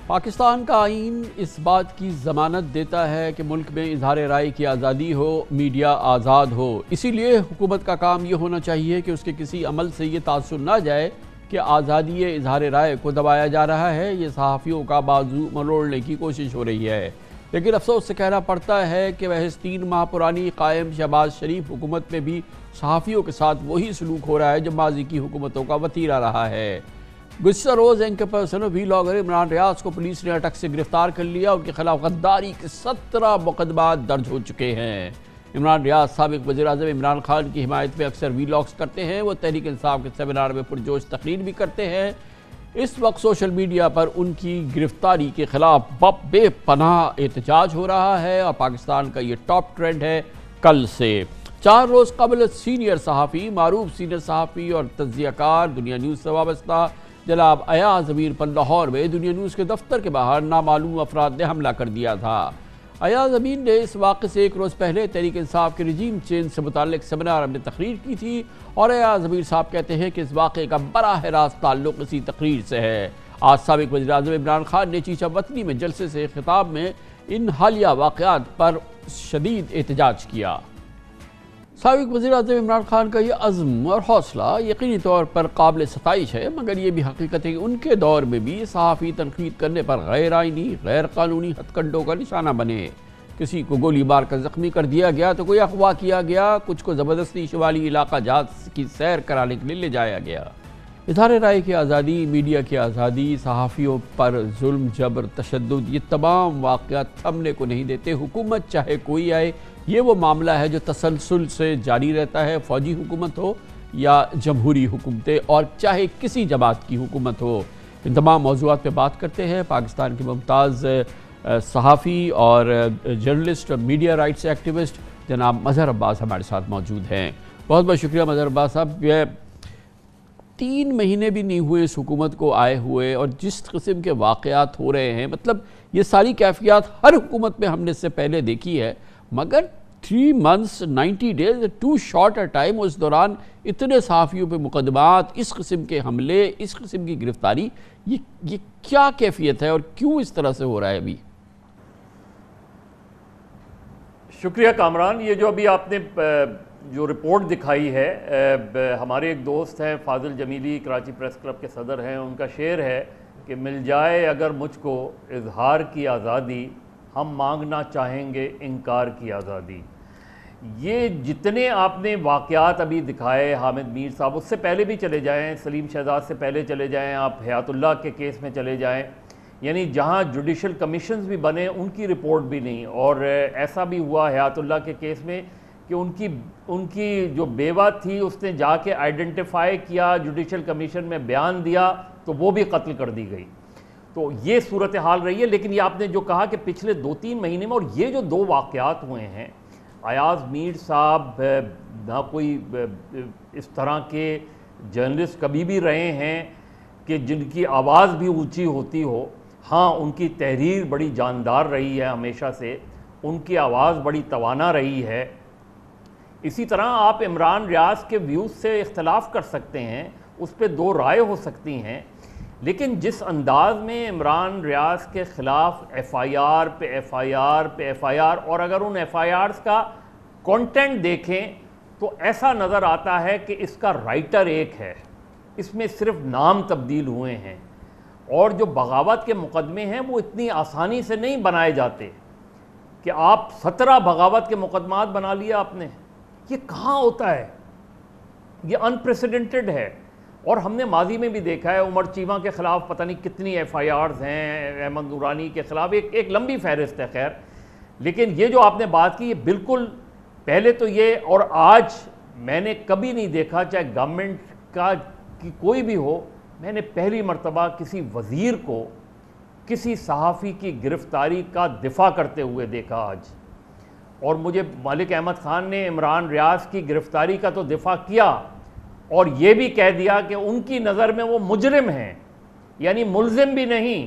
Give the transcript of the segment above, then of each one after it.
پاکستان کا آئین اس بات کی ضمانت دیتا ہے کہ ملک میں اظہار رائے کی آزادی ہو، میڈیا آزاد ہو۔ اسی لیے حکومت کا کام یہ ہونا چاہیے کہ اس کے کسی عمل سے یہ تاثر نہ جائے کہ آزادی اظہار رائے کو دبایا جا رہا ہے، یہ صحافیوں کا بازو مروڑنے کی کوشش ہو رہی ہے۔ لیکن افسوس سے کہنا پڑتا ہے کہ محض 3 ماہ پرانی قائم شہباز شریف حکومت میں بھی صحافیوں کے ساتھ وہی سلوک ہو رہا ہے جو ماضی کی حکومتوں کا وتیرہ رہا ہے۔ گزشتہ روز اینکر پرسن اور ویلاگر عمران ریاض کو پولیس نے اٹک سے گرفتار کر لیا۔ ان کے خلاف غداری کے 17 مقدمات درج ہو چکے ہیں۔ عمران ریاض سابق وزیر اعظم عمران خان کی حمایت میں اکثر ویلاگز کرتے ہیں۔ وہ تحریک انصاف کے سیمینار میں پرجوش تقریر بھی کرتے ہیں۔ اس وقت سوشل میڈیا پر ان کی گرفتاری کے خلاف بے پناہ احتجاج ہو رہا ہے اور پاکستان کا یہ ٹاپ ٹرینڈ ہے کل سے۔ 4 روز قبل سینئر صحافی، معروف سینئر صحافی اور تجزیہ کار دنیا نیوز سے وابستہ جناب ایاز امیر پر لاہور میں دنیا نیوز کے دفتر کے باہر نامعلوم افراد نے حملہ کر دیا تھا۔ ایاز امیر نے اس واقعے سے 1 روز پہلے تحریک انصاف کے رجیم چینج سے متعلق سیمینار میں تقریر کی تھی اور ایاز امیر صاحب کہتے ہیں کہ اس واقعے کا براہ راست تعلق اسی تقریر سے ہے۔ آج سابق وزیر اعظم عمران خان نے چیچا وطنی میں جلسے سے خطاب میں ان حالیہ واقعات پر شدید احتجاج کیا۔ سابق وزیر اعظم عمران خان کا یہ عزم اور حوصلہ یقینی طور پر قابل ستائش ہے، مگر یہ بھی حقیقت ہے کہ ان کے دور میں بھی صحافی تنقید کرنے پر غیر آئینی، غیر قانونی ہتھ کنڈوں کا نشانہ بنے۔ کسی کو گولی مار کر زخمی کر دیا گیا تو کوئی اغوا کیا گیا، کچھ کو زبردستی شمالی علاقہ جات کی سیر کرانے کے لیے لے جایا گیا۔ اظہار رائے کی آزادی، میڈیا کی آزادی، صحافیوں پر ظلم، جبر، تشدد، یہ تمام واقعات تھمنے کو نہیں دیتے۔ حکومت چاہے کوئی آئے، یہ وہ معاملہ ہے جو تسلسل سے جاری رہتا ہے، فوجی حکومت ہو یا جمہوری حکومتیں، اور چاہے کسی جماعت کی حکومت ہو۔ ان تمام موضوعات پہ بات کرتے ہیں پاکستان کے ممتاز صحافی اور جرنلسٹ اور میڈیا رائٹس ایکٹیوسٹ جناب مظہر عباس ہمارے ساتھ موجود ہیں۔ بہت بہت شکریہ مظہر عباس صاحب۔ 3 مہینے بھی نہیں ہوئے اس حکومت کو آئے ہوئے اور جس قسم کے واقعات ہو رہے ہیں، مطلب یہ ساری کیفیات ہر حکومت میں ہم نے اس سے پہلے دیکھی ہے، مگر 3 months 90 days too short a time, اس دوران اتنے صحافیوں پہ مقدمات، اس قسم کے حملے، اس قسم کی گرفتاری، یہ کیا کیفیت ہے اور کیوں اس طرح سے ہو رہا ہے ابھی؟ شکریہ کامران۔ یہ جو ابھی آپ نے جو رپورٹ دکھائی ہے، ہمارے ایک دوست ہیں فاضل جمیلی، کراچی پریس کلب کے صدر ہیں، ان کا شعر ہے کہ مل جائے اگر مجھ کو اظہار کی آزادی، ہم مانگنا چاہیں گے انکار کی آزادی۔ یہ جتنے آپ نے واقعات ابھی دکھائے حامد میر صاحب، اس سے پہلے بھی چلے جائیں، سلیم شہزاد سے پہلے چلے جائیں، آپ حیات اللہ کے کیس میں چلے جائیں، یعنی جہاں جوڈیشل کمیشنز بھی بنے ان کی رپورٹ بھی نہیں، اور ایسا بھی ہوا حیات اللہ کے کیس میں کہ ان کی جو بیوہ تھی اس نے جا کے آئیڈینٹیفائی کیا، جوڈیشل کمیشن میں بیان دیا تو وہ بھی قتل کر دی گئی۔ تو یہ صورتحال رہی ہے۔ لیکن یہ آپ نے جو کہا کہ پچھلے 2-3 مہینے میں، اور یہ جو 2 واقعات ہوئے ہیں، ایاز میر صاحب نہ کوئی اس طرح کے جرنلسٹ کبھی بھی رہے ہیں کہ جن کی آواز بھی اونچی ہوتی ہو۔ ہاں، ان کی تحریر بڑی جاندار رہی ہے ہمیشہ سے، ان کی آواز بڑی توانا رہی ہے۔ اسی طرح آپ عمران ریاض کے ویوز سے اختلاف کر سکتے ہیں، اس پہ 2 رائے ہو سکتی ہیں، لیکن جس انداز میں عمران ریاض کے خلاف ایف آئی آر پہ ایف آئی آر پہ ایف آئی آر، اور اگر ان ایف آئی آرز کا کانٹینٹ دیکھیں تو ایسا نظر آتا ہے کہ اس کا رائٹر ایک ہے، اس میں صرف نام تبدیل ہوئے ہیں، اور جو بغاوت کے مقدمے ہیں وہ اتنی آسانی سے نہیں بنائے جاتے کہ آپ 17 بغاوت کے مقدمات بنا لیا آپ نے۔ یہ کہاں ہوتا ہے؟ یہ انپریسیڈنٹڈ ہے۔ اور ہم نے ماضی میں بھی دیکھا ہے، عمر چیمہ کے خلاف پتہ نہیں کتنی ایف آئی آرز ہیں، احمد نورانی کے خلاف ایک لمبی فہرست ہے خیر۔ لیکن یہ جو آپ نے بات کی، یہ بالکل پہلے تو یہ، اور آج میں نے کبھی نہیں دیکھا، چاہے گورنمنٹ کا کی کوئی بھی ہو، میں نے پہلی مرتبہ کسی وزیر کو کسی صحافی کی گرفتاری کا دفاع کرتے ہوئے دیکھا آج۔ اور مجھے مالک احمد خان نے عمران ریاض کی گرفتاری کا تو دفاع کیا، اور یہ بھی کہہ دیا کہ ان کی نظر میں وہ مجرم ہیں، یعنی ملزم بھی نہیں،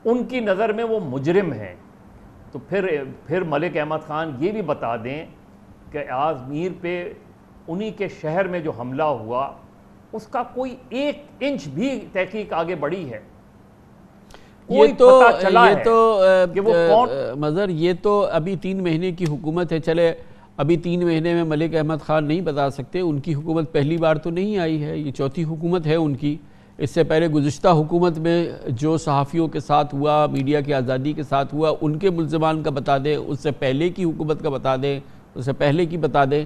ان کی نظر میں وہ مجرم ہیں۔ تو پھر ملک احمد خان یہ بھی بتا دیں کہ ایاز میر پہ انہی کے شہر میں جو حملہ ہوا، اس کا کوئی 1 انچ بھی تحقیق آگے بڑھی ہے؟ کوئی پتہ چلا ہے کہ وہ کون؟ مظہر یہ تو ابھی 3 مہینے کی حکومت ہے، چلے ابھی 3 مہینے میں ملک احمد خان نہیں بتا سکتے، ان کی حکومت پہلی بار تو نہیں آئی ہے، یہ چوتھی حکومت ہے ان کی۔ اس سے پہلے گزشتہ حکومت میں جو صحافیوں کے ساتھ ہوا، میڈیا کی آزادی کے ساتھ ہوا، ان کے ملزمان کا بتا دیں، اس سے پہلے کی حکومت کا بتا دیں، اس سے پہلے کی بتا دیں،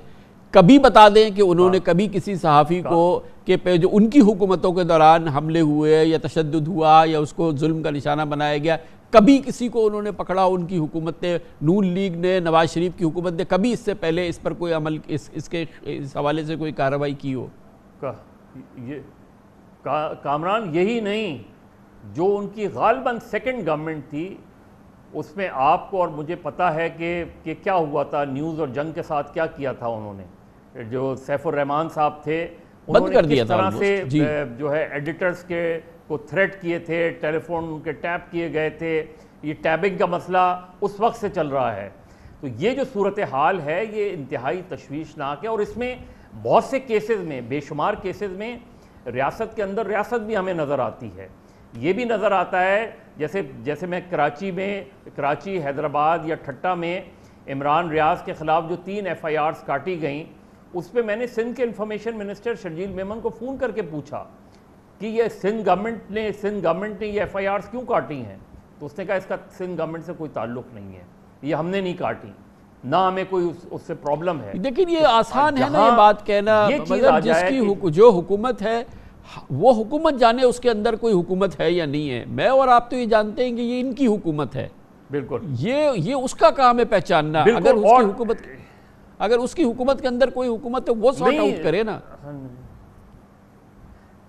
کبھی بتا دیں کہ انہوں نے کبھی کسی صحافی کو کہ جو ان کی حکومتوں کے دوران حملے ہوئے یا تشدد ہوا یا اس کو ظلم کا نشانہ بنایا گیا، کبھی کسی کو انہوں نے پکڑا، ان کی حکومت نے، نون لیگ نے، نواز شریف کی حکومت نے کبھی اس سے پہلے اس پر کوئی عمل، اس حوالے سے کوئی کارروائی کی ہو؟ کامران یہی نہیں، جو ان کی غالباً سیکنڈ گورنمنٹ تھی، اس میں آپ کو اور مجھے پتہ ہے کہ کیا ہوا تھا، نیوز اور جنگ کے ساتھ کیا کیا تھا انہوں نے۔ جو سیف الرحمان صاحب تھے، انہوں نے کس طرح سے جو ہے ایڈیٹرز کے کو تھریٹ کیے تھے، ٹیلی فون ان کے ٹیپ کیے گئے تھے، یہ ٹیبنگ کا مسئلہ اس وقت سے چل رہا ہے۔ تو یہ جو صورتحال ہے یہ انتہائی تشویشناک ہے، اور اس میں بہت سے کیسز میں، بے شمار کیسز میں ریاست کے اندر ریاست بھی ہمیں نظر آتی ہے۔ یہ بھی نظر آتا ہے جیسے میں کراچی، حیدرآباد یا ٹھٹا میں عمران ریاض کے خلاف جو 3 FIRs کاٹی گئیں، اس پہ میں نے سندھ کے انفارمیشن منسٹر شرجیل میمن کو فون کر کے پوچھا کہ یہ سندھ گورنمنٹ نے یہ FIRs کیوں کاٹی ہیں؟ تو اس نے کہا اس کا سندھ گورنمنٹ سے کوئی تعلق نہیں ہے، یہ ہم نے نہیں کاٹی، نہ ہمیں کوئی اس سے پرابلم ہے۔ لیکن یہ آسان ہے نا یہ بات کہنا، مطلب جس کی جو حکومت ہے وہ حکومت جانے اس کے اندر کوئی حکومت ہے یا نہیں ہے۔ میں اور آپ تو یہ جانتے ہیں کہ یہ ان کی حکومت ہے، بالکل یہ اس کا کام ہے پہچاننا۔ اگر اس کی حکومت کے اندر کوئی حکومت ہے وہ سارٹ آؤٹ کرے نا۔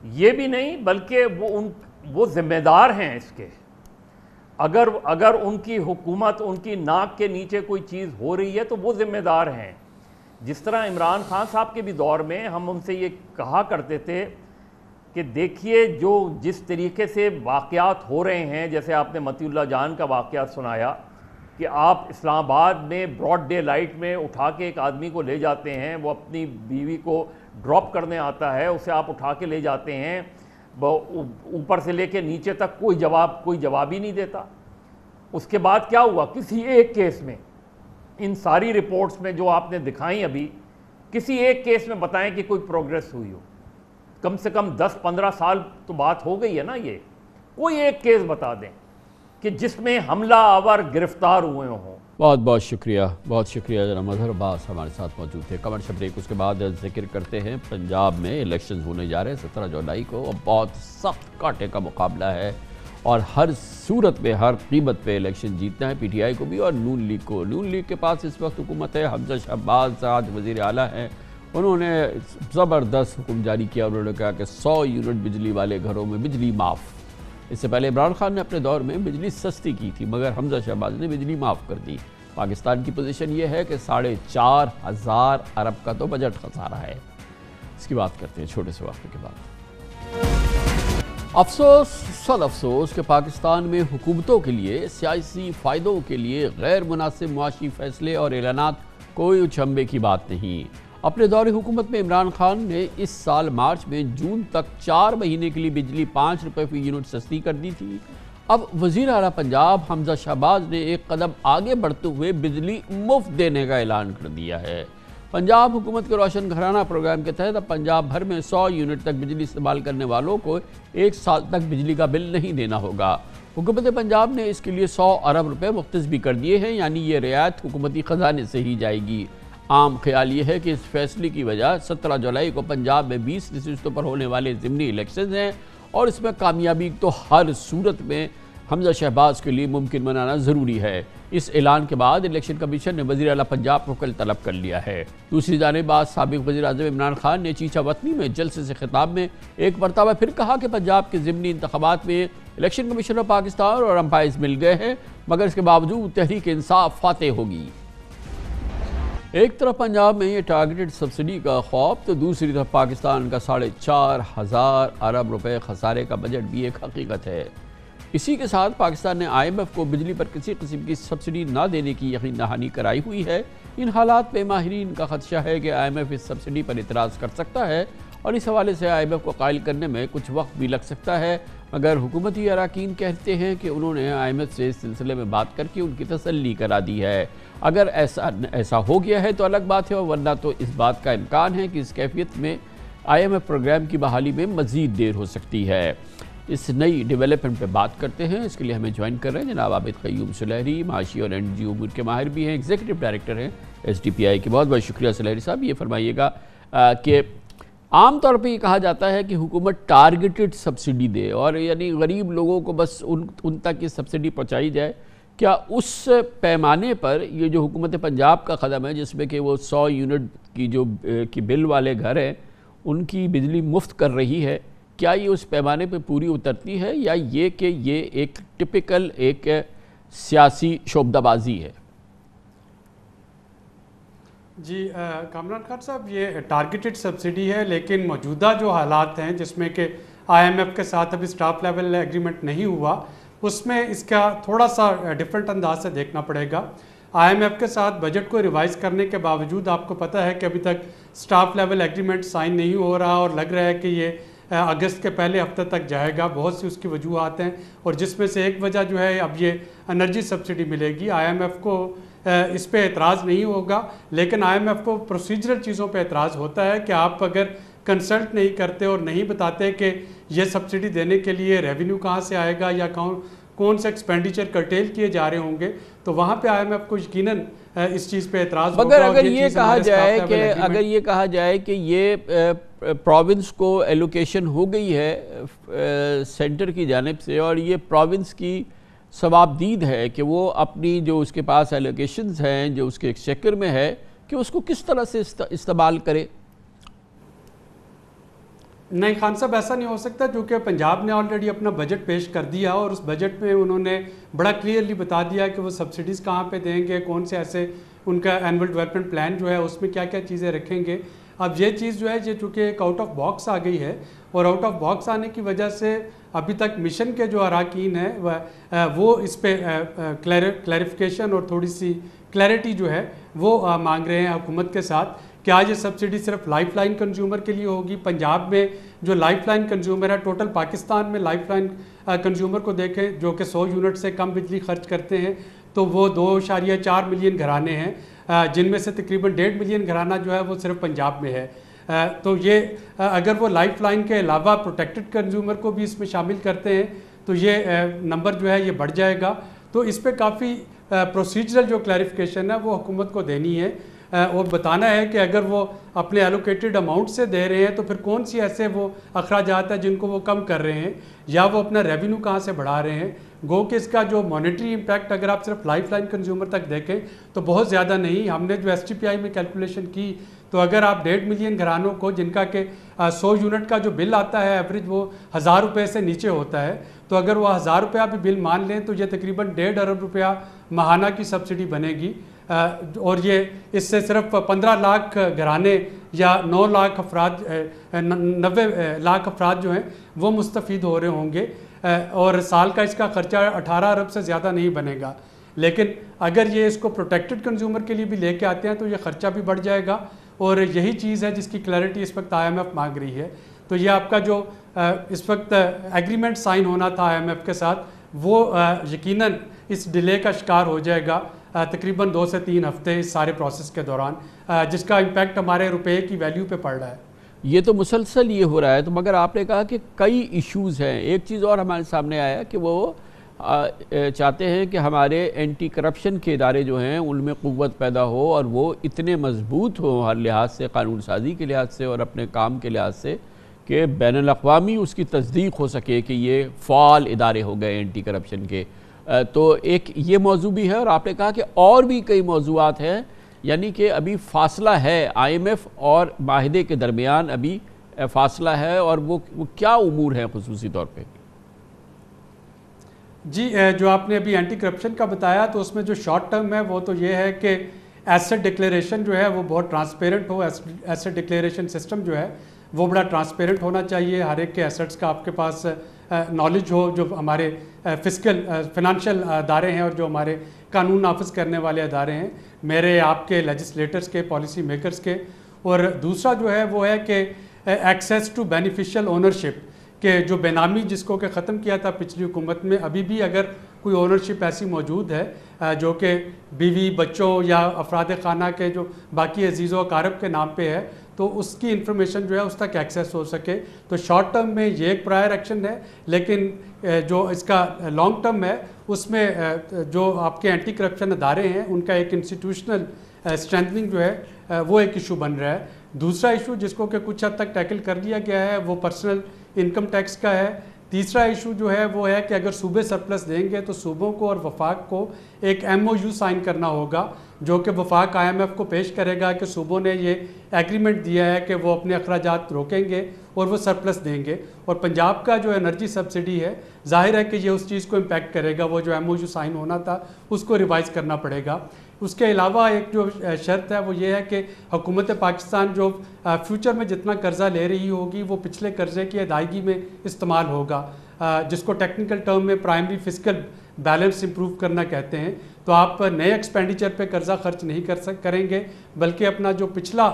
یہ بھی نہیں، بلکہ وہ ذمہ دار ہیں اس کے۔ اگر ان کی حکومت، ان کی ناک کے نیچے کوئی چیز ہو رہی ہے تو وہ ذمہ دار ہیں۔ جس طرح عمران خان صاحب کے بھی دور میں ہم ان سے یہ کہا کرتے تھے کہ دیکھیے جس طریقے سے واقعات ہو رہے ہیں، جیسے آپ نے متی اللہ جان کا واقعہ سنایا کہ آپ اسلام آباد میں براڈ ڈے لائٹ میں اٹھا کے ایک آدمی کو لے جاتے ہیں، وہ اپنی بیوی کو ڈراپ کرنے آتا ہے، اسے آپ اٹھا کے لے جاتے ہیں، اوپر سے لے کے نیچے تک کوئی جواب ہی نہیں دیتا۔ اس کے بعد کیا ہوا؟ کسی ایک کیس میں، ان ساری رپورٹس میں جو آپ نے دکھائیں ابھی، کسی ایک کیس میں بتائیں کہ کوئی پروگریس ہوئی ہو؟ کم سے کم 10-15 سال تو بات ہو گئی ہے نا۔ یہ کوئی ایک کیس بتا دیں کہ جس میں حملہ آور گرفتار ہوئے ہوں۔ بہت شکریہ جناب مظہر عباس ہمارے ساتھ موجود تھے۔ کمرشل بریک، اس کے بعد ذکر کرتے ہیں پنجاب میں الیکشنز ہونے جا رہے ہیں 17 جولائی کو، اور بہت سخت کانٹے کا مقابلہ ہے، اور ہر صورت میں، ہر قیمت پہ الیکشن جیتنا ہے PTI کو بھی اور نون لیگ کو۔ نون لیگ کے پاس اس وقت حکومت ہے، حمزہ شہباز آج وزیر اعلیٰ ہیں، انہوں نے زبردست حکم جاری کیا، انہوں نے کہا کہ 100 یونٹ بجلی والے گھروں میں بجلی معاف۔ اس سے پہلے عمران خان نے اپنے دور میں بجلی سستی کی تھی، مگر حمزہ شہباز نے بجلی معاف کر دی۔ پاکستان کی پوزیشن یہ ہے کہ 4,500 ارب کا تو بجٹ خسارہ ہے۔ اس کی بات کرتے ہیں چھوٹے سے وقفے کے بعد۔ افسوس، صد افسوس کہ پاکستان میں حکومتوں کے لیے سیاسی فائدوں کے لیے غیر مناسب معاشی فیصلے اور اعلانات کوئی اچنبے کی بات نہیں۔ اپنے دور حکومت میں عمران خان نے اس سال مارچ میں جون تک 4 مہینے کے لیے بجلی 5 روپے فی یونٹ سستی کر دی تھی۔ اب وزیر اعلیٰ پنجاب حمزہ شہباز نے ایک قدم آگے بڑھتے ہوئے بجلی مفت دینے کا اعلان کر دیا ہے۔ پنجاب حکومت کے روشن گھرانہ پروگرام کے تحت اب پنجاب بھر میں 100 یونٹ تک بجلی استعمال کرنے والوں کو 1 سال تک بجلی کا بل نہیں دینا ہوگا۔ حکومت پنجاب نے اس کے لیے 100 ارب روپے مختص بھی کر دیے ہیں، یعنی یہ رعایت حکومتی خزانے سے ہی جائے گی۔ عام خیال یہ ہے کہ اس فیصلے کی وجہ 17 جولائی کو پنجاب میں 20 نشستوں پر ہونے والے ضمنی الیکشنز ہیں، اور اس میں کامیابی تو ہر صورت میں حمزہ شہباز کے لیے ممکن بنانا ضروری ہے۔ اس اعلان کے بعد الیکشن کمیشن نے وزیر اعلیٰ پنجاب کو کل طلب کر لیا ہے۔ دوسری جانب آج سابق وزیر اعظم عمران خان نے چیچا وطنی میں جلسے سے خطاب میں ایک مرتبہ پھر کہا کہ پنجاب کے ضمنی انتخابات میں الیکشن کمیشن آف پاکستان اور امپائرز مل گئے ہیں، مگر اس کے باوجود تحریک انصاف فاتح ہوگی۔ ایک طرف پنجاب میں یہ ٹارگیٹڈ سبسڈی کا خوف، تو دوسری طرف پاکستان کا 4,500 ارب روپے خسارے کا بجٹ بھی ایک حقیقت ہے۔ اسی کے ساتھ پاکستان نے IMF کو بجلی پر کسی قسم کی سبسڈی نہ دینے کی یقین دہانی کرائی ہوئی ہے۔ ان حالات پہ ماہرین کا خدشہ ہے کہ IMF اس سبسڈی پر اعتراض کر سکتا ہے، اور اس حوالے سے IMF کو قائل کرنے میں کچھ وقت بھی لگ سکتا ہے۔ مگر حکومتی اراکین کہتے ہیں کہ انہوں نے IMF سے اس سلسلے میں بات کر کے ان کی تسلی کرا دی ہے۔ اگر ایسا ہو گیا ہے تو الگ بات ہے، اور ورنہ تو اس بات کا امکان ہے کہ اس کیفیت میں IMF پروگرام کی بحالی میں مزید دیر ہو سکتی ہے۔ اس نئی ڈیولپمنٹ پہ بات کرتے ہیں، اس کے لیے ہمیں جوائن کر رہے ہیں جناب عابد قیوم سلیری، معاشی اور NGO امور کے ماہر بھی ہیں، ایگزیکٹو ڈائریکٹر ہیں SDPI کے۔ بہت بہت شکریہ سلیری صاحب۔ یہ فرمائیے گا کہ عام طور پہ یہ کہا جاتا ہے کہ حکومت ٹارگیٹڈ سبسڈی دے، اور یعنی غریب لوگوں کو بس ان تک یہ سبسڈی پہنچائی جائے۔ کیا اس پیمانے پر یہ جو حکومت پنجاب کا قدم ہے، جس میں کہ وہ 100 یونٹ کی جو بل والے گھر ہیں ان کی بجلی مفت کر رہی ہے، کیا یہ اس پیمانے پہ پوری اترتی ہے، یا یہ کہ یہ ایک ٹپیکل ایک سیاسی شعبدہ بازی ہے؟ جی کامران خان صاحب، یہ ٹارگیٹڈ سبسڈی ہے، لیکن موجودہ جو حالات ہیں جس میں کہ IMF کے ساتھ ابھی اسٹاف لیول ایگریمنٹ نہیں ہوا، اس میں اس کا تھوڑا سا ڈیفرنٹ انداز سے دیکھنا پڑے گا۔ IMF کے ساتھ بجٹ کو ریوائز کرنے کے باوجود آپ کو پتہ ہے کہ ابھی تک اسٹاف لیول ایگریمنٹ سائن نہیں ہو رہا، اور لگ رہا ہے کہ یہ اگست کے پہلے ہفتے تک جائے گا۔ بہت سی اس کی وجوہات ہیں، اور جس میں سے ایک وجہ جو ہے اب یہ انرجی سبسڈی ملے گی۔ IMF کو اس پہ اعتراض نہیں ہوگا، لیکن IMF کو پروسیجرل چیزوں پہ اعتراض ہوتا ہے کہ آپ اگر کنسلٹ نہیں کرتے اور نہیں بتاتے کہ یہ سبسڈی دینے کے لیے ریونیو کہاں سے آئے گا یا کون سے ایکسپینڈیچر کرٹیل کیے جا رہے ہوں گے، تو وہاں پہ IMF کو یقیناً اس چیز پہ اعتراض ہوگا۔ مگر اگر یہ کہا جائے کہ یہ پروونس کو ایلوکیشن ہو گئی ہے سینٹر کی جانب سے، اور یہ پروونس کی ثوابدید ہے کہ وہ اپنی جو اس کے پاس ایلوکیشنز ہیں، جو اس کے ایکسچیکر میں ہے، کہ اس کو کس طرح سے استعمال کرے؟ نہیں خان صاحب، ایسا نہیں ہو سکتا، کیونکہ پنجاب نے آلریڈی اپنا بجٹ پیش کر دیا، اور اس بجٹ میں انہوں نے بڑا کلیئرلی بتا دیا کہ وہ سبسڈیز کہاں پہ دیں گے، کون سے ایسے ان کا اینول ڈیولپمنٹ پلان جو ہے اس میں کیا کیا چیزیں رکھیں گے۔ اب یہ چیز جو ہے یہ چونکہ ایک آؤٹ آف باکس آ گئی ہے، اور آؤٹ آف باکس آنے کی وجہ سے ابھی تک مشن کے جو اراکین ہیں وہ اس پہ کلیریفیکیشن اور تھوڑی سی کلیئرٹی جو ہے وہ مانگ رہے ہیں حکومت کے ساتھ۔ کیا یہ سبسڈی صرف لائف لائن کنزیومر کے لیے ہوگی؟ پنجاب میں جو لائف لائن کنزیومر ہے، ٹوٹل پاکستان میں لائف لائن کنزیومر کو دیکھیں جو کہ 100 یونٹ سے کم بجلی خرچ کرتے ہیں، تو وہ 2.4 ملین گھرانے ہیں، جن میں سے تقریباً 1.5 ملین گھرانہ جو ہے وہ صرف پنجاب میں ہے۔ تو یہ اگر وہ لائف لائن کے علاوہ پروٹیکٹڈ کنزیومر کو بھی اس میں شامل کرتے ہیں تو یہ نمبر جو ہے یہ بڑھ جائے گا۔ تو اس پہ کافی پروسیجرل جو کلیریفیکیشن ہے وہ حکومت کو دینی ہے، اور بتانا ہے کہ اگر وہ اپنے ایلوکیٹڈ اماؤنٹ سے دے رہے ہیں تو پھر کون سی ایسے وہ اخراجات ہیں جن کو وہ کم کر رہے ہیں، یا وہ اپنا ریونیو کہاں سے بڑھا رہے ہیں۔ گو کہ اس کا جو مانیٹری امپیکٹ اگر آپ صرف لائف لائن کنزیومر تک دیکھیں تو بہت زیادہ نہیں۔ ہم نے جو SDPI میں کیلکولیشن کی تو اگر آپ 1.5 ملین گھرانوں کو جن کا کہ 100 یونٹ کا جو بل آتا ہے ایوریج وہ 1000 روپے سے نیچے ہوتا ہے، تو اگر وہ 1000 روپیہ بھی بل مان لیں تو یہ تقریباً 1.5 ارب روپیہ ماہانہ کی سبسڈی بنے گی، اور یہ اس سے صرف 15 لاکھ گھرانے یا 9 لاکھ افراد 90 لاکھ افراد جو ہیں وہ مستفید ہو رہے ہوں گے، اور سال کا اس کا خرچہ 18 ارب سے زیادہ نہیں بنے گا۔ لیکن اگر یہ اس کو پروٹیکٹڈ کنزیومر کے لیے بھی لے کے آتے ہیں تو یہ خرچہ بھی بڑھ جائے گا، اور یہی چیز ہے جس کی کلیئرٹی اس وقت IMF مانگ رہی ہے۔ تو یہ آپ کا جو اس وقت ایگریمنٹ سائن ہونا تھا IMF کے ساتھ وہ یقیناً اس ڈیلے کا شکار ہو جائے گا تقریباً 2 سے 3 ہفتے اس سارے پروسیس کے دوران، جس کا امپیکٹ ہمارے روپے کی ویلیو پہ پڑ رہا ہے۔ یہ تو مسلسل یہ ہو رہا ہے، تو مگر آپ نے کہا کہ کئی ایشوز ہیں۔ ایک چیز اور ہمارے سامنے آیا کہ وہ چاہتے ہیں کہ ہمارے اینٹی کرپشن کے ادارے جو ہیں ان میں قوت پیدا ہو، اور وہ اتنے مضبوط ہوں ہر لحاظ سے، قانون سازی کے لحاظ سے اور اپنے کام کے لحاظ سے، کہ بین الاقوامی اس کی تصدیق ہو سکے کہ یہ فعال ادارے ہو گئے اینٹی کرپشن کے۔ تو ایک یہ موضوع بھی ہے، اور آپ نے کہا کہ اور بھی کئی موضوعات ہیں، یعنی کہ ابھی فاصلہ ہے IMF اور معاہدے کے درمیان، ابھی فاصلہ ہے، اور وہ کیا امور ہیں خصوصی طور پہ؟ جی جو آپ نے ابھی اینٹی کرپشن کا بتایا تو اس میں جو شارٹ ٹرم ہے وہ تو یہ ہے کہ ایسٹ ڈکلیریشن جو ہے وہ بہت ٹرانسپیرنٹ ہو۔ ایسٹ ڈکلیریشن سسٹم جو ہے وہ بڑا ٹرانسپیرنٹ ہونا چاہیے، ہر ایک کے ایسٹس کا آپ کے پاس نالج ہو، جو ہمارے فنانشل ادارے ہیں اور جو ہمارے قانون نافذ کرنے والے ادارے ہیں، میرے آپ کے لیجسلیٹرز کے، پالیسی میکرز کے۔ اور دوسرا جو ہے وہ ہے کہ ایکسیس ٹو بینیفیشل اونرشپ، کہ جو بے نامی جس کو کہ ختم کیا تھا پچھلی حکومت میں، ابھی بھی اگر کوئی اونرشپ ایسی موجود ہے جو کہ بیوی بچوں یا افراد خانہ کے جو باقی عزیز و اقارب کے نام پہ ہے، تو اس کی انفارمیشن جو ہے اس تک ایکسیس ہو سکے. تو شارٹ ٹرم میں یہ ایک پرائر ایکشن ہے، لیکن جو اس کا لانگ ٹرم ہے اس میں جو آپ کے اینٹی کرپشن ادارے ہیں ان کا ایک انسٹیٹیوشنل اسٹرینتھنگ جو ہے وہ ایک ایشو بن رہا ہے. دوسرا ایشو جس کو کہ کچھ حد تک ٹیکل کر لیا گیا ہے وہ پرسنل انکم ٹیکس کا ہے. تیسرا ایشو جو ہے وہ ہے کہ اگر صوبے سرپلس دیں گے تو صوبوں کو اور وفاق کو ایک MOU سائن کرنا ہوگا، جو کہ وفاق IMF کو پیش کرے گا کہ صوبوں نے یہ ایگریمنٹ دیا ہے کہ وہ اپنے اخراجات روکیں گے اور وہ سرپلس دیں گے. اور پنجاب کا جو انرجی سبسڈی ہے ظاہر ہے کہ یہ اس چیز کو امپیکٹ کرے گا، وہ جو MOU سائن ہونا تھا اس کو ریوائز کرنا پڑے گا. اس کے علاوہ ایک جو شرط ہے وہ یہ ہے کہ حکومت پاکستان جو فیوچر میں جتنا قرضہ لے رہی ہوگی وہ پچھلے قرضے کی ادائیگی میں استعمال ہوگا، جس کو ٹیکنیکل ٹرم میں پرائمری فسکل بیلنس امپروو کرنا کہتے ہیں. تو آپ نئے ایکسپینڈیچر پہ قرضہ خرچ نہیں کریں گے، بلکہ اپنا جو پچھلا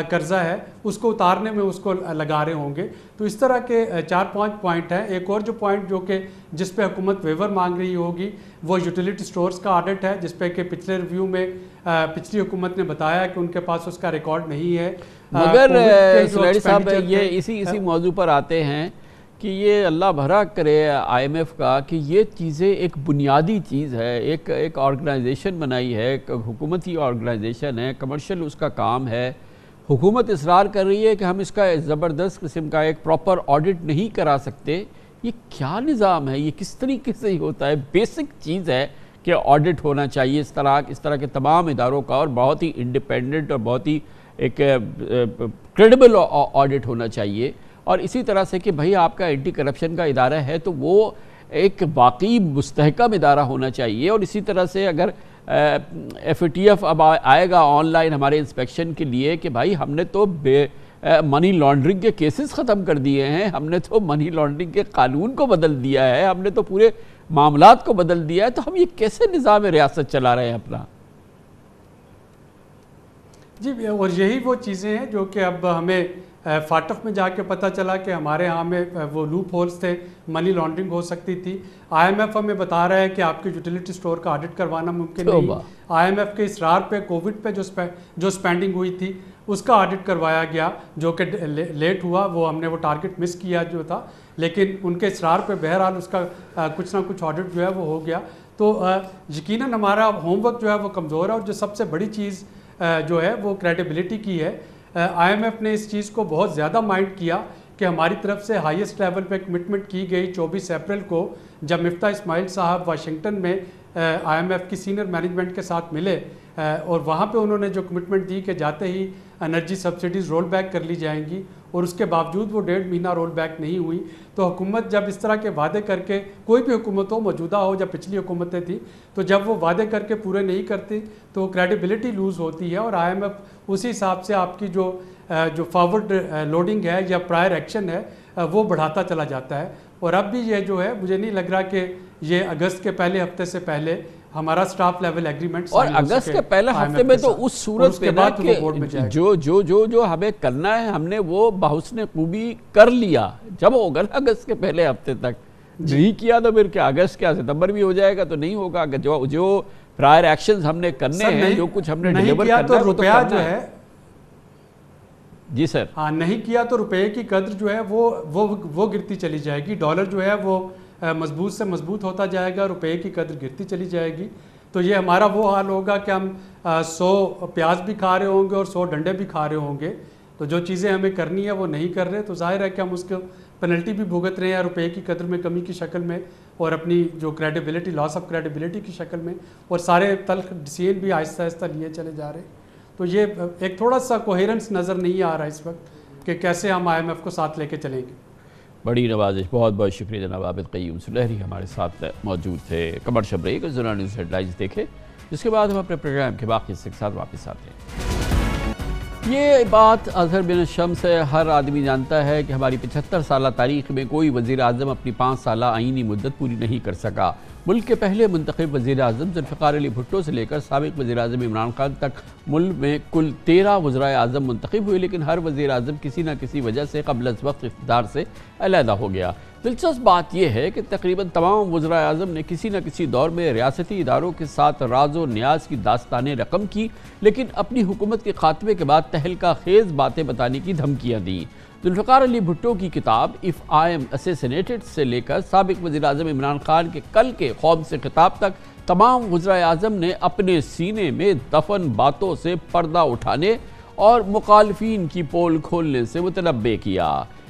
قرضہ ہے اس کو اتارنے میں اس کو لگا رہے ہوں گے. تو اس طرح کے 4-5 پوائنٹ ہیں. ایک اور جو پوائنٹ جو کہ جس پہ حکومت ویور مانگ رہی ہوگی وہ یوٹیلیٹی سٹورز کا آڈٹ ہے، جس پہ کہ پچھلے ریویو میں پچھلی حکومت نے بتایا کہ ان کے پاس اس کا ریکارڈ نہیں ہے. مگر سلیڈی صاحب یہ اسی موضوع پر آتے ہیں کہ یہ اللہ بھرا کرے IMF کا کہ یہ چیزیں ایک بنیادی چیز ہے، ایک آرگنائزیشن بنائی ہے، ایک حکومتی آرگنائزیشن ہے، کمرشل اس کا کام ہے. حکومت اصرار کر رہی ہے کہ ہم اس کا زبردست قسم کا ایک پراپر آڈٹ نہیں کرا سکتے. یہ کیا نظام ہے؟ یہ کس طریقے سے ہوتا ہے؟ بیسک چیز ہے کہ آڈٹ ہونا چاہیے اس طرح کے تمام اداروں کا، اور بہت ہی انڈیپینڈنٹ اور بہت ہی ایک کریڈیبل آڈٹ ہونا چاہیے. اور اسی طرح سے کہ بھئی آپ کا اینٹی کرپشن کا ادارہ ہے تو وہ ایک واقعی مستحکم ادارہ ہونا چاہیے. اور اسی طرح سے اگر FATF اب آئے گا آن لائن ہمارے انسپیکشن کے لیے کہ بھائی ہم نے تو منی لانڈرنگ کے کیسز ختم کر دیے ہیں، ہم نے تو منی لانڈرنگ کے قانون کو بدل دیا ہے، ہم نے تو پورے معاملات کو بدل دیا ہے، تو ہم یہ کیسے نظام ریاست چلا رہے ہیں اپنا؟ جی، اور یہی وہ چیزیں ہیں جو کہ اب ہمیں فاٹف میں جا کے پتہ چلا کہ ہمارے ہاں میں وہ لوپ ہولز تھے، منی لانڈرنگ ہو سکتی تھی. IMF ہمیں بتا رہا ہے کہ آپ کی یوٹیلیٹی سٹور کا آڈٹ کروانا ممکن نہیں. IMF کے اصرار پہ کووڈ پہ جو سپینڈنگ ہوئی تھی اس کا آڈٹ کروایا گیا، جو کہ لیٹ ہوا، وہ ہم نے وہ ٹارگٹ مس کیا جو تھا، لیکن ان کے اصرار پہ بہرحال اس کا کچھ نہ کچھ آڈٹ جو ہے وہ ہو گیا. تو یقیناً ہمارا ہوم ورک جو ہے وہ کمزور ہے. اور جو سب سے بڑی چیز جو ہے وہ کریڈیبلٹی کی ہے. IMF نے اس چیز کو بہت زیادہ مائنڈ کیا کہ ہماری طرف سے ہائیسٹ لیول پہ کمٹمنٹ کی گئی 24 اپریل کو، جب مفتاح اسماعیل صاحب واشنگٹن میں IMF کی سینئر مینجمنٹ کے ساتھ ملے، اور وہاں پہ انہوں نے جو کمٹمنٹ دی کہ جاتے ہی انرجی سبسڈیز رول بیک کر لی جائیں گی، اور اس کے باوجود وہ 1.5 مہینہ رول بیک نہیں ہوئی. تو حکومت جب اس طرح کے وعدے کر کے، کوئی بھی حکومت ہو، موجودہ ہو یا پچھلی حکومتیں تھیں، تو جب وہ وعدے کر کے پورے نہیں کرتی تو کریڈیبلٹی لوز ہوتی ہے. اور IMF اسی حساب سے آپ کی جو فارورڈ لوڈنگ ہے یا پرائر ایکشن ہے وہ بڑھاتا چلا جاتا ہے. اور اب بھی یہ جو ہے مجھے نہیں لگ رہا کہ یہ اگست کے پہلے ہفتے سے پہلے ہمارا سٹاف لیول ایگریمنٹ، اور اگست کے پہلے ہفتے میں تو اس صورت پہ نا کہ جو ہمیں کرنا ہے ہم نے وہ بحسن خوبی کر لیا. جب ہوگا نا اگست کے پہلے ہفتے تک، نہیں کیا تو پھر کیا اگست کیا ستمبر بھی ہو جائے گا تو نہیں ہوگا. جو پرائر ایکشنز ہم نے کرنے ہیں، جو کچھ ہم نے ڈیلیور کرنا ہے وہ تو کرنا ہے. جی سر. ہاں، نہیں کیا تو روپے کی قدر جو ہے وہ گرتی چلی جائے گی. ڈالر جو ہے وہ مضبوط سے مضبوط ہوتا جائے گا، روپے کی قدر گرتی چلی جائے گی. تو یہ ہمارا وہ حال ہوگا کہ ہم 100 پیاز بھی کھا رہے ہوں گے اور 100 ڈنڈے بھی کھا رہے ہوں گے. تو جو چیزیں ہمیں کرنی ہے وہ نہیں کر رہے، تو ظاہر ہے کہ ہم اس کو پینلٹی بھی بھگت رہے ہیں روپے کی قدر میں کمی کی شکل میں، اور اپنی جو کریڈیبلٹی، لاس آف کریڈیبلٹی کی شکل میں، اور سارے تلخ ڈیسیژن بھی آہستہ آہستہ لیے چلے جا رہے ہیں. تو یہ ایک تھوڑا سا کوہیرنس نظر نہیں آ رہا اس وقت کہ کیسے ہم IMF کو ساتھ لے کے چلیں گے. بڑی نوازش. بہت بہت شکریہ جناب عابد قیوم سلیری ہمارے ساتھ موجود تھے. کمرشل بریک اور ضلع نیوز ہیڈ لائنز دیکھے، جس کے بعد ہم اپنے پروگرام کے باقی حصے کے ساتھ واپس آتے ہیں. یہ بات اظہر بن الشمس سے ہر آدمی جانتا ہے کہ ہماری 75 سالہ تاریخ میں کوئی وزیر اعظم اپنی 5 سالہ آئینی مدت پوری نہیں کر سکا۔ ملک کے پہلے منتخب وزیر اعظم ذوالفقار علی بھٹو سے لے کر سابق وزیر اعظم عمران خان تک ملک میں کل 13 وزرائے اعظم منتخب ہوئے، لیکن ہر وزیر اعظم کسی نہ کسی وجہ سے قبل از وقت اقتدار سے علیحدہ ہو گیا۔ دلچسپ بات یہ ہے کہ تقریباً تمام وزرائے اعظم نے کسی نہ کسی دور میں ریاستی اداروں کے ساتھ راز و نیاز کی داستانیں رقم کی، لیکن اپنی حکومت کے خاتمے کے بعد تہلکہ خیز باتیں بتانے کی دھمکیاں دیں۔ ذوالفقار علی بھٹو کی کتاب "اف آئی ایم اسیسینیٹڈ" سے لے کر سابق وزیر اعظم عمران خان کے کل کے قوم سے خطاب تک تمام وزرائے اعظم نے اپنے سینے میں دفن باتوں سے پردہ اٹھانے اور مخالفین کی پول کھولنے سے متنبہ کیا۔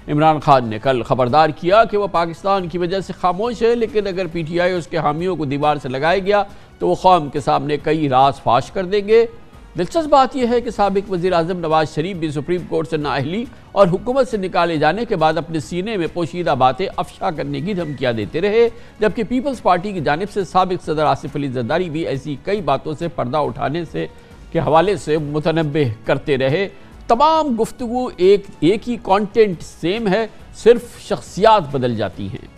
عمران خان نے کل خبردار کیا کہ وہ پاکستان کی وجہ سے خاموش ہے، لیکن اگر پی ٹی آئی اس کے حامیوں کو دیوار سے لگائے گیا تو وہ قوم کے سامنے کئی راز فاش کر دیں گے۔ دلچسپ بات یہ ہے کہ سابق وزیر اعظم نواز شریف بھی سپریم کورٹ سے نااہلی اور حکومت سے نکالے جانے کے بعد اپنے سینے میں پوشیدہ باتیں افشا کرنے کی دھمکیاں دیتے رہے، جبکہ پیپلز پارٹی کی جانب سے سابق صدر آصف علی زرداری بھی ایسی کئی باتوں سے پردہ اٹھانے کے حوالے سے متنبہ کرتے رہے۔ تمام گفتگو ایک ہی کانٹینٹ سیم ہے، صرف شخصیات بدل جاتی ہیں۔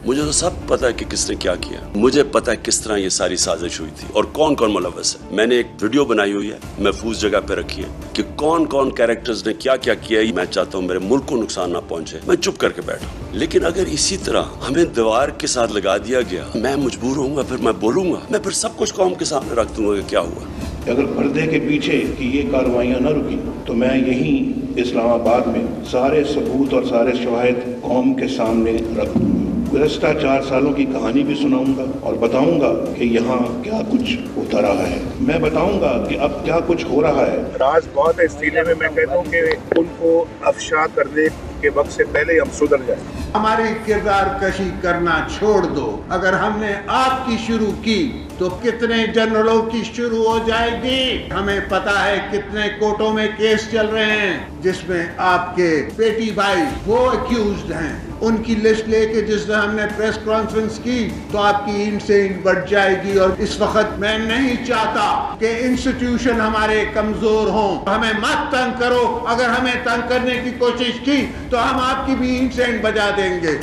مجھے تو سب پتا ہے کہ کس نے کیا کیا، مجھے پتا ہے کس طرح یہ ساری سازش ہوئی تھی اور کون کون ملوث ہے۔ میں نے ایک ویڈیو بنائی ہوئی ہے، محفوظ جگہ پہ رکھی ہے کہ کون کون کیریکٹرز نے کیا کیا کیا۔ میں چاہتا ہوں میرے ملک کو نقصان نہ پہنچے، میں چپ کر کے بیٹھا۔ لیکن اگر اسی طرح ہمیں دیوار کے ساتھ لگا دیا گیا، میں مجبور ہوں گا، پھر میں بولوں گا، میں پھر سب کچھ قوم کے سامنے رکھ دوں گا کہ کیا ہوا۔ اگر پردے کے پیچھے کی یہ کارروائیاں نہ رکی تو میں یہیں اسلام آباد میں سارے ثبوت اور سارے شواہد قوم کے سامنے رکھ دوں گا۔ گزشتہ 4 سالوں کی کہانی بھی سناؤں گا اور بتاؤں گا کہ یہاں کیا کچھ ہوتا رہا ہے۔ میں بتاؤں گا کہ اب کیا کچھ ہو رہا ہے۔ راز بہت ہے، اس سلسلے میں میں کہتا ہوں کہ ان کو افشا کرنے کے وقت سے پہلے ہم سدھر جائیں۔ ہماری کردار کشی کرنا چھوڑ دو۔ اگر ہم نے آپ کی شروع کی تو کتنے جنرلوں کی شروع ہو جائے گی۔ ہمیں پتا ہے کتنے کورٹوں میں کیس چل رہے ہیں جس میں آپ کے بیٹی بھائی وہ ایکیوزڈ ہیں۔ ان کی لسٹ لے کے جس دن ہم نے پریس کانفرنس کی تو آپ کی اینٹ سے اینٹ بڑھ جائے گی، اور اس وقت میں نہیں چاہتا کہ انسٹیٹیوشن ہمارے کمزور ہوں۔ ہمیں مت تنگ کرو، اگر ہمیں تنگ کرنے کی کوشش کی تو ہم آپ کی بھی اینٹ سے اینٹ بجا دیں گے۔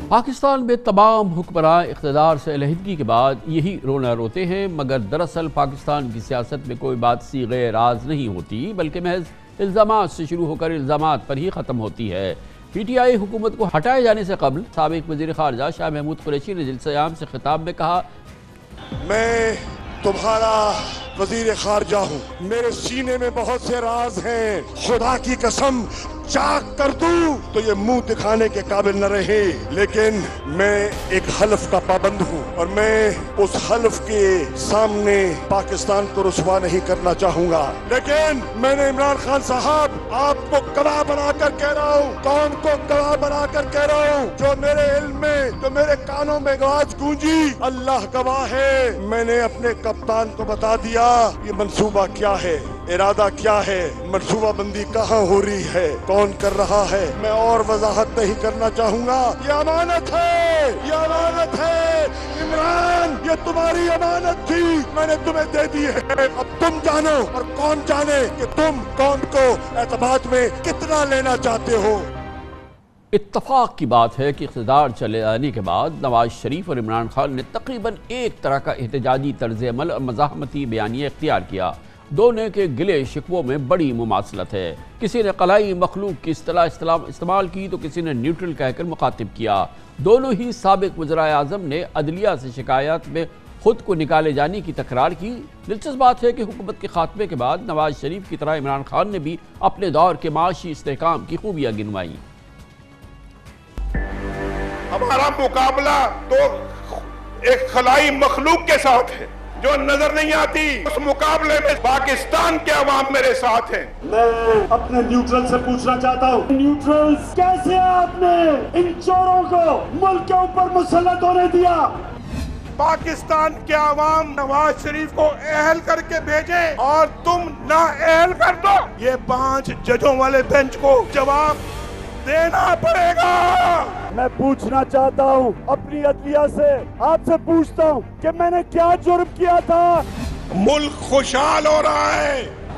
پاکستان میں تمام حکمراں اقتدار سے علیحدگی کے بعد یہی رونا روتے ہیں، مگر دراصل پاکستان کی سیاست میں کوئی بات صیغہ راز نہیں ہوتی، بلکہ محض الزامات سے شروع ہو کر الزامات پر ہی ختم ہوتی ہے۔ پی ٹی آئی حکومت کو ہٹائے جانے سے قبل سابق وزیر خارجہ شاہ محمود قریشی نے جلسہ عام سے خطاب میں کہا، میں تمہارا وزیر خارجہ ہوں، میرے سینے میں بہت سے راز ہیں، خدا کی قسم چاک کر دوں تو یہ منہ دکھانے کے قابل نہ رہے، لیکن میں ایک حلف کا پابند ہوں اور میں اس حلف کے سامنے پاکستان کو رسوا نہیں کرنا چاہوں گا۔ لیکن میں نے عمران خان صاحب آپ کو گواہ بنا کر کہہ رہا ہوں، قوم کو گواہ بنا کر کہہ رہا ہوں، جو میرے علم میں، جو میرے کانوں میں آواز گونجی، اللہ گواہ ہے، میں نے اپنے کپتان کو بتا دیا یہ منصوبہ کیا ہے، ارادہ کیا ہے، منصوبہ بندی کہاں ہو رہی ہے، کون کر رہا ہے۔ میں اور وضاحت نہیں کرنا چاہوں گا، یہ امانت ہے، یہ امانت ہے عمران، یہ تمہاری امانت تھی، میں نے تمہیں دے دی ہے۔ اب تم جانو اور کون جانے کہ تم قوم کو اعتماد میں کتنا لینا چاہتے ہو۔ اتفاق کی بات ہے کہ اقتدار چلے آنے کے بعد نواز شریف اور عمران خان نے تقریباً ایک طرح کا احتجاجی طرز عمل اور مزاحمتی بیانیہ اختیار کیا۔ دونوں کے گلے شکووں میں بڑی مماثلت ہے، کسی نے قلائی مخلوق کی اصطلاح استعمال کی تو کسی نے نیوٹرل کہہ کر مخاطب کیا۔ دونوں ہی سابق وزرائے اعظم نے عدلیہ سے شکایات میں خود کو نکالے جانے کی تکرار کی۔ دلچسپ بات ہے کہ حکومت کے خاتمے کے بعد نواز شریف کی طرح عمران خان نے بھی اپنے دور کے معاشی استحکام کی خوبیاں گنوائیں۔ ہمارا مقابلہ تو ایک خلائی مخلوق کے ساتھ ہے جو نظر نہیں آتی، اس مقابلے میں پاکستان کے عوام میرے ساتھ ہیں۔ میں اپنے نیوٹرل سے پوچھنا چاہتا ہوں، نیوٹرل کیسے آپ نے ان چوروں کو ملک کے اوپر مسلط ہونے دیا؟ پاکستان کے عوام نواز شریف کو اہل کر کے بھیجے اور تم نا اہل کر دو، یہ 5 ججوں والے بینچ کو جواب دینا پڑے گا۔ میں پوچھنا چاہتا ہوں اپنی عدلیہ سے، آپ سے پوچھتا ہوں کہ میں نے کیا جرم کیا تھا؟ ملک خوشحال ہو رہا ہے،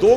2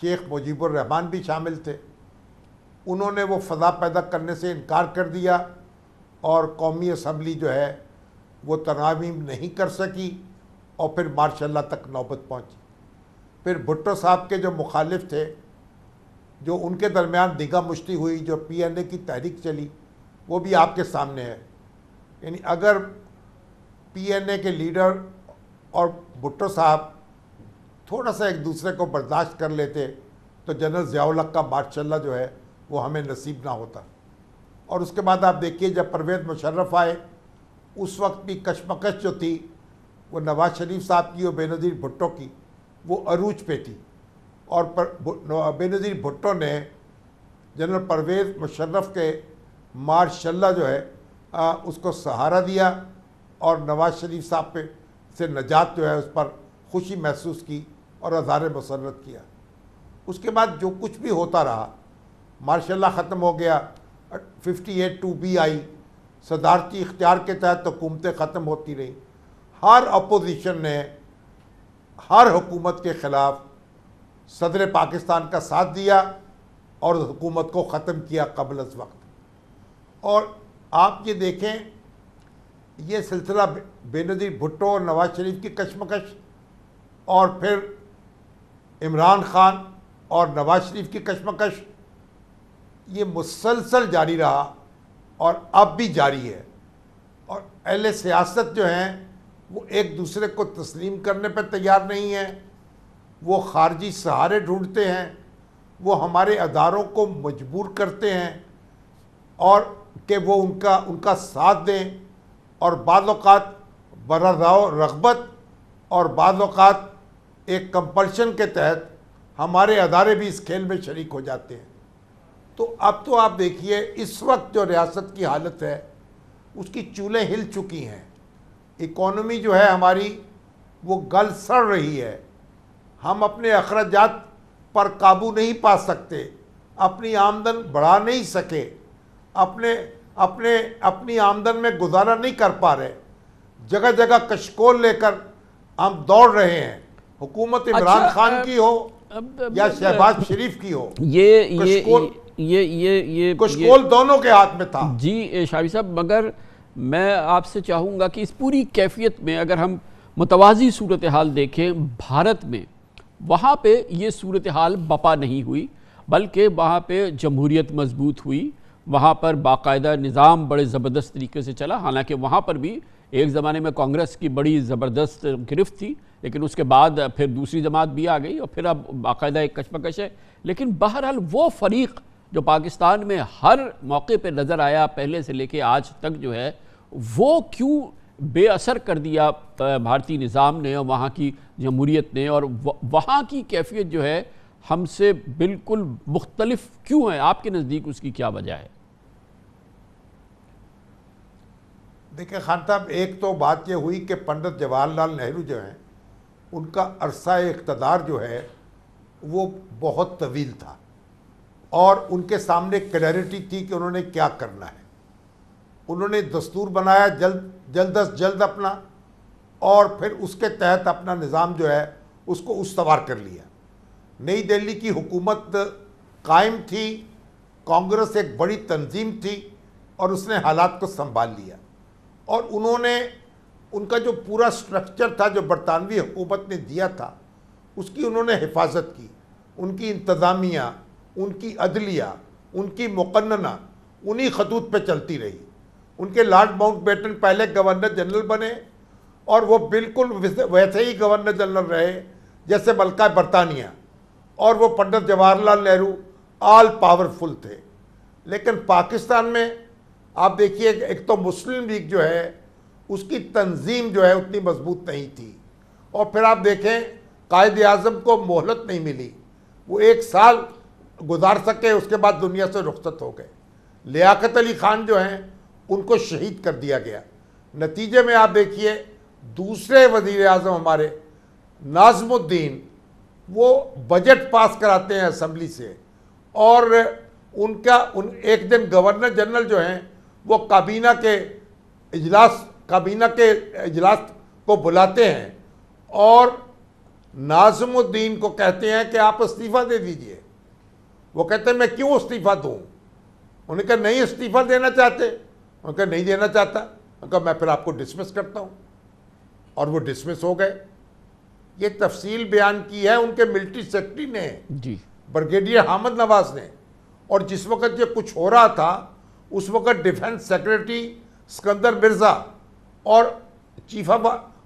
شیخ مجیب الرحمان بھی شامل تھے. انہوں نے وہ فضا پیدا کرنے سے انکار کر دیا اور قومی اسمبلی جو ہے وہ ترامیم نہیں کر سکی اور پھر مارشاء اللہ تک نوبت پہنچی. پھر بھٹو صاحب کے جو مخالف تھے، جو ان کے درمیان دیگا مشتی ہوئی، جو پی این اے کی تحریک چلی، وہ بھی آپ کے سامنے ہے. یعنی اگر پی این اے کے لیڈر اور بھٹو صاحب تھوڑا سا ایک دوسرے کو برداشت کر لیتے تو جنرل ضیاء الحق کا مارشاء اللہ جو ہے وہ ہمیں نصیب نہ ہوتا. اور اس کے بعد آپ دیکھیے جب پرویز مشرف آئے، اس وقت بھی کشمکش جو تھی وہ نواز شریف صاحب کی اور بے نظیر بھٹو کی وہ عروج پہ تھی. اور بے نظیر بھٹو نے جنرل پرویز مشرف کے مارشاء اللہ جو ہے اس کو سہارا دیا اور نواز شریف صاحب پہ سے نجات جو ہے اس پر خوشی محسوس کی اور اظہار مسرت کیا. اس کے بعد جو کچھ بھی ہوتا رہا، مارشاء اللہ ختم ہو گیا، 58(2)B آئی، صدارتی اختیار کے تحت حکومتیں ختم ہوتی رہیں. ہر اپوزیشن نے ہر حکومت کے خلاف صدر پاکستان کا ساتھ دیا اور حکومت کو ختم کیا قبل از وقت. اور آپ یہ دیکھیں یہ سلسلہ بے نظیر بھٹو اور نواز شریف کی کشمکش اور پھر عمران خان اور نواز شریف کی کشمکش یہ مسلسل جاری رہا اور اب بھی جاری ہے. اور اہل سیاست جو ہیں وہ ایک دوسرے کو تسلیم کرنے پہ تیار نہیں ہیں، وہ خارجی سہارے ڈھونڈتے ہیں، وہ ہمارے اداروں کو مجبور کرتے ہیں اور کہ وہ ان کا ساتھ دیں، اور بعض اوقات برراہ رغبت اور بعض اوقات ایک کمپلشن کے تحت ہمارے ادارے بھی اس کھیل میں شریک ہو جاتے ہیں. تو اب تو آپ دیکھیے اس وقت جو ریاست کی حالت ہے اس کی چولیں ہل چکی ہیں. اکانومی جو ہے ہماری وہ گل سڑ رہی ہے. ہم اپنے اخراجات پر قابو نہیں پا سکتے، اپنی آمدن بڑھا نہیں سکے، اپنی آمدن میں گزارا نہیں کر پا رہے. جگہ جگہ کشکول لے کر ہم دوڑ رہے ہیں. حکومت عمران خان کی ہو یا شہباز شریف کی ہو، کشکول دونوں کے ہاتھ میں تھا. جی شاہی صاحب، مگر میں آپ سے چاہوں گا کہ اس پوری کیفیت میں اگر ہم متوازی صورتحال دیکھیں بھارت میں، وہاں پہ یہ صورتحال بپا نہیں ہوئی، بلکہ وہاں پہ جمہوریت مضبوط ہوئی، وہاں پر باقاعدہ نظام بڑے زبردست طریقے سے چلا. حالانکہ وہاں پر بھی ایک زمانے میں کانگریس کی بڑی زبردست گرفت تھی، لیکن اس کے بعد پھر دوسری جماعت بھی آ گئی اور پھر اب باقاعدہ ایک کشمکش ہے. لیکن بہرحال وہ فریق جو پاکستان میں ہر موقع پہ نظر آیا پہلے سے لے کے آج تک جو ہے، وہ کیوں بے اثر کر دیا بھارتی نظام نے اور وہاں کی جمہوریت نے، اور وہاں کی کیفیت جو ہے ہم سے بالکل مختلف کیوں ہے؟ آپ کے نزدیک اس کی کیا وجہ ہے؟ دیکھیں خان صاحب، ایک تو بات یہ ہوئی کہ پنڈت جواہر لال نہرو جو ہیں ان کا عرصہ اقتدار جو ہے وہ بہت طویل تھا اور ان کے سامنے کلیئرٹی تھی کہ انہوں نے کیا کرنا ہے. انہوں نے دستور بنایا جلد از جلد اپنا، اور پھر اس کے تحت اپنا نظام جو ہے اس کو استوار کر لیا. نئی دہلی کی حکومت قائم تھی، کانگریس ایک بڑی تنظیم تھی اور اس نے حالات کو سنبھال لیا. اور انہوں نے ان کا جو پورا سٹرکچر تھا جو برطانوی حکومت نے دیا تھا اس کی انہوں نے حفاظت کی. ان کی انتظامیہ، ان کی عدلیہ، ان کی مقننہ انہی خطوط پہ چلتی رہی. ان کے لارڈ ماؤنٹ بیٹن پہلے گورنر جنرل بنے اور وہ بالکل ویسے ہی گورنر جنرل رہے جیسے ملکہ برطانیہ، اور وہ پنڈت جواہر لال نہرو آل پاورفل تھے. لیکن پاکستان میں آپ دیکھیے ایک تو مسلم لیگ جو ہے اس کی تنظیم جو ہے اتنی مضبوط نہیں تھی، اور پھر آپ دیکھیں قائد اعظم کو مہلت نہیں ملی، وہ 1 سال گزار سکے اس کے بعد دنیا سے رخصت ہو گئے. لیاقت علی خان جو ہیں ان کو شہید کر دیا گیا. نتیجے میں آپ دیکھیے دوسرے وزیر اعظم ہمارے ناظم الدین وہ بجٹ پاس کراتے ہیں اسمبلی سے، اور ایک دن گورنر جنرل جو ہیں وہ کابینہ کے اجلاس کو بلاتے ہیں اور ناظم الدین کو کہتے ہیں کہ آپ استعفیٰ دے دیجئے. وہ کہتے ہیں میں کیوں استعفیٰ دوں؟ انہوں نے کہا نہیں استعفیٰ دینا چاہتے؟ انہوں نے کہا نہیں دینا چاہتا. انہوں نے کہا میں پھر آپ کو ڈسمس کرتا ہوں. اور وہ ڈسمس ہو گئے. یہ تفصیل بیان کی ہے ان کے ملٹری سیکرٹری نے, بریگیڈیئر حامد نواز نے. اور جس وقت یہ کچھ ہو رہا تھا اس وقت ڈیفنس سیکرٹری اسکندر مرزا اور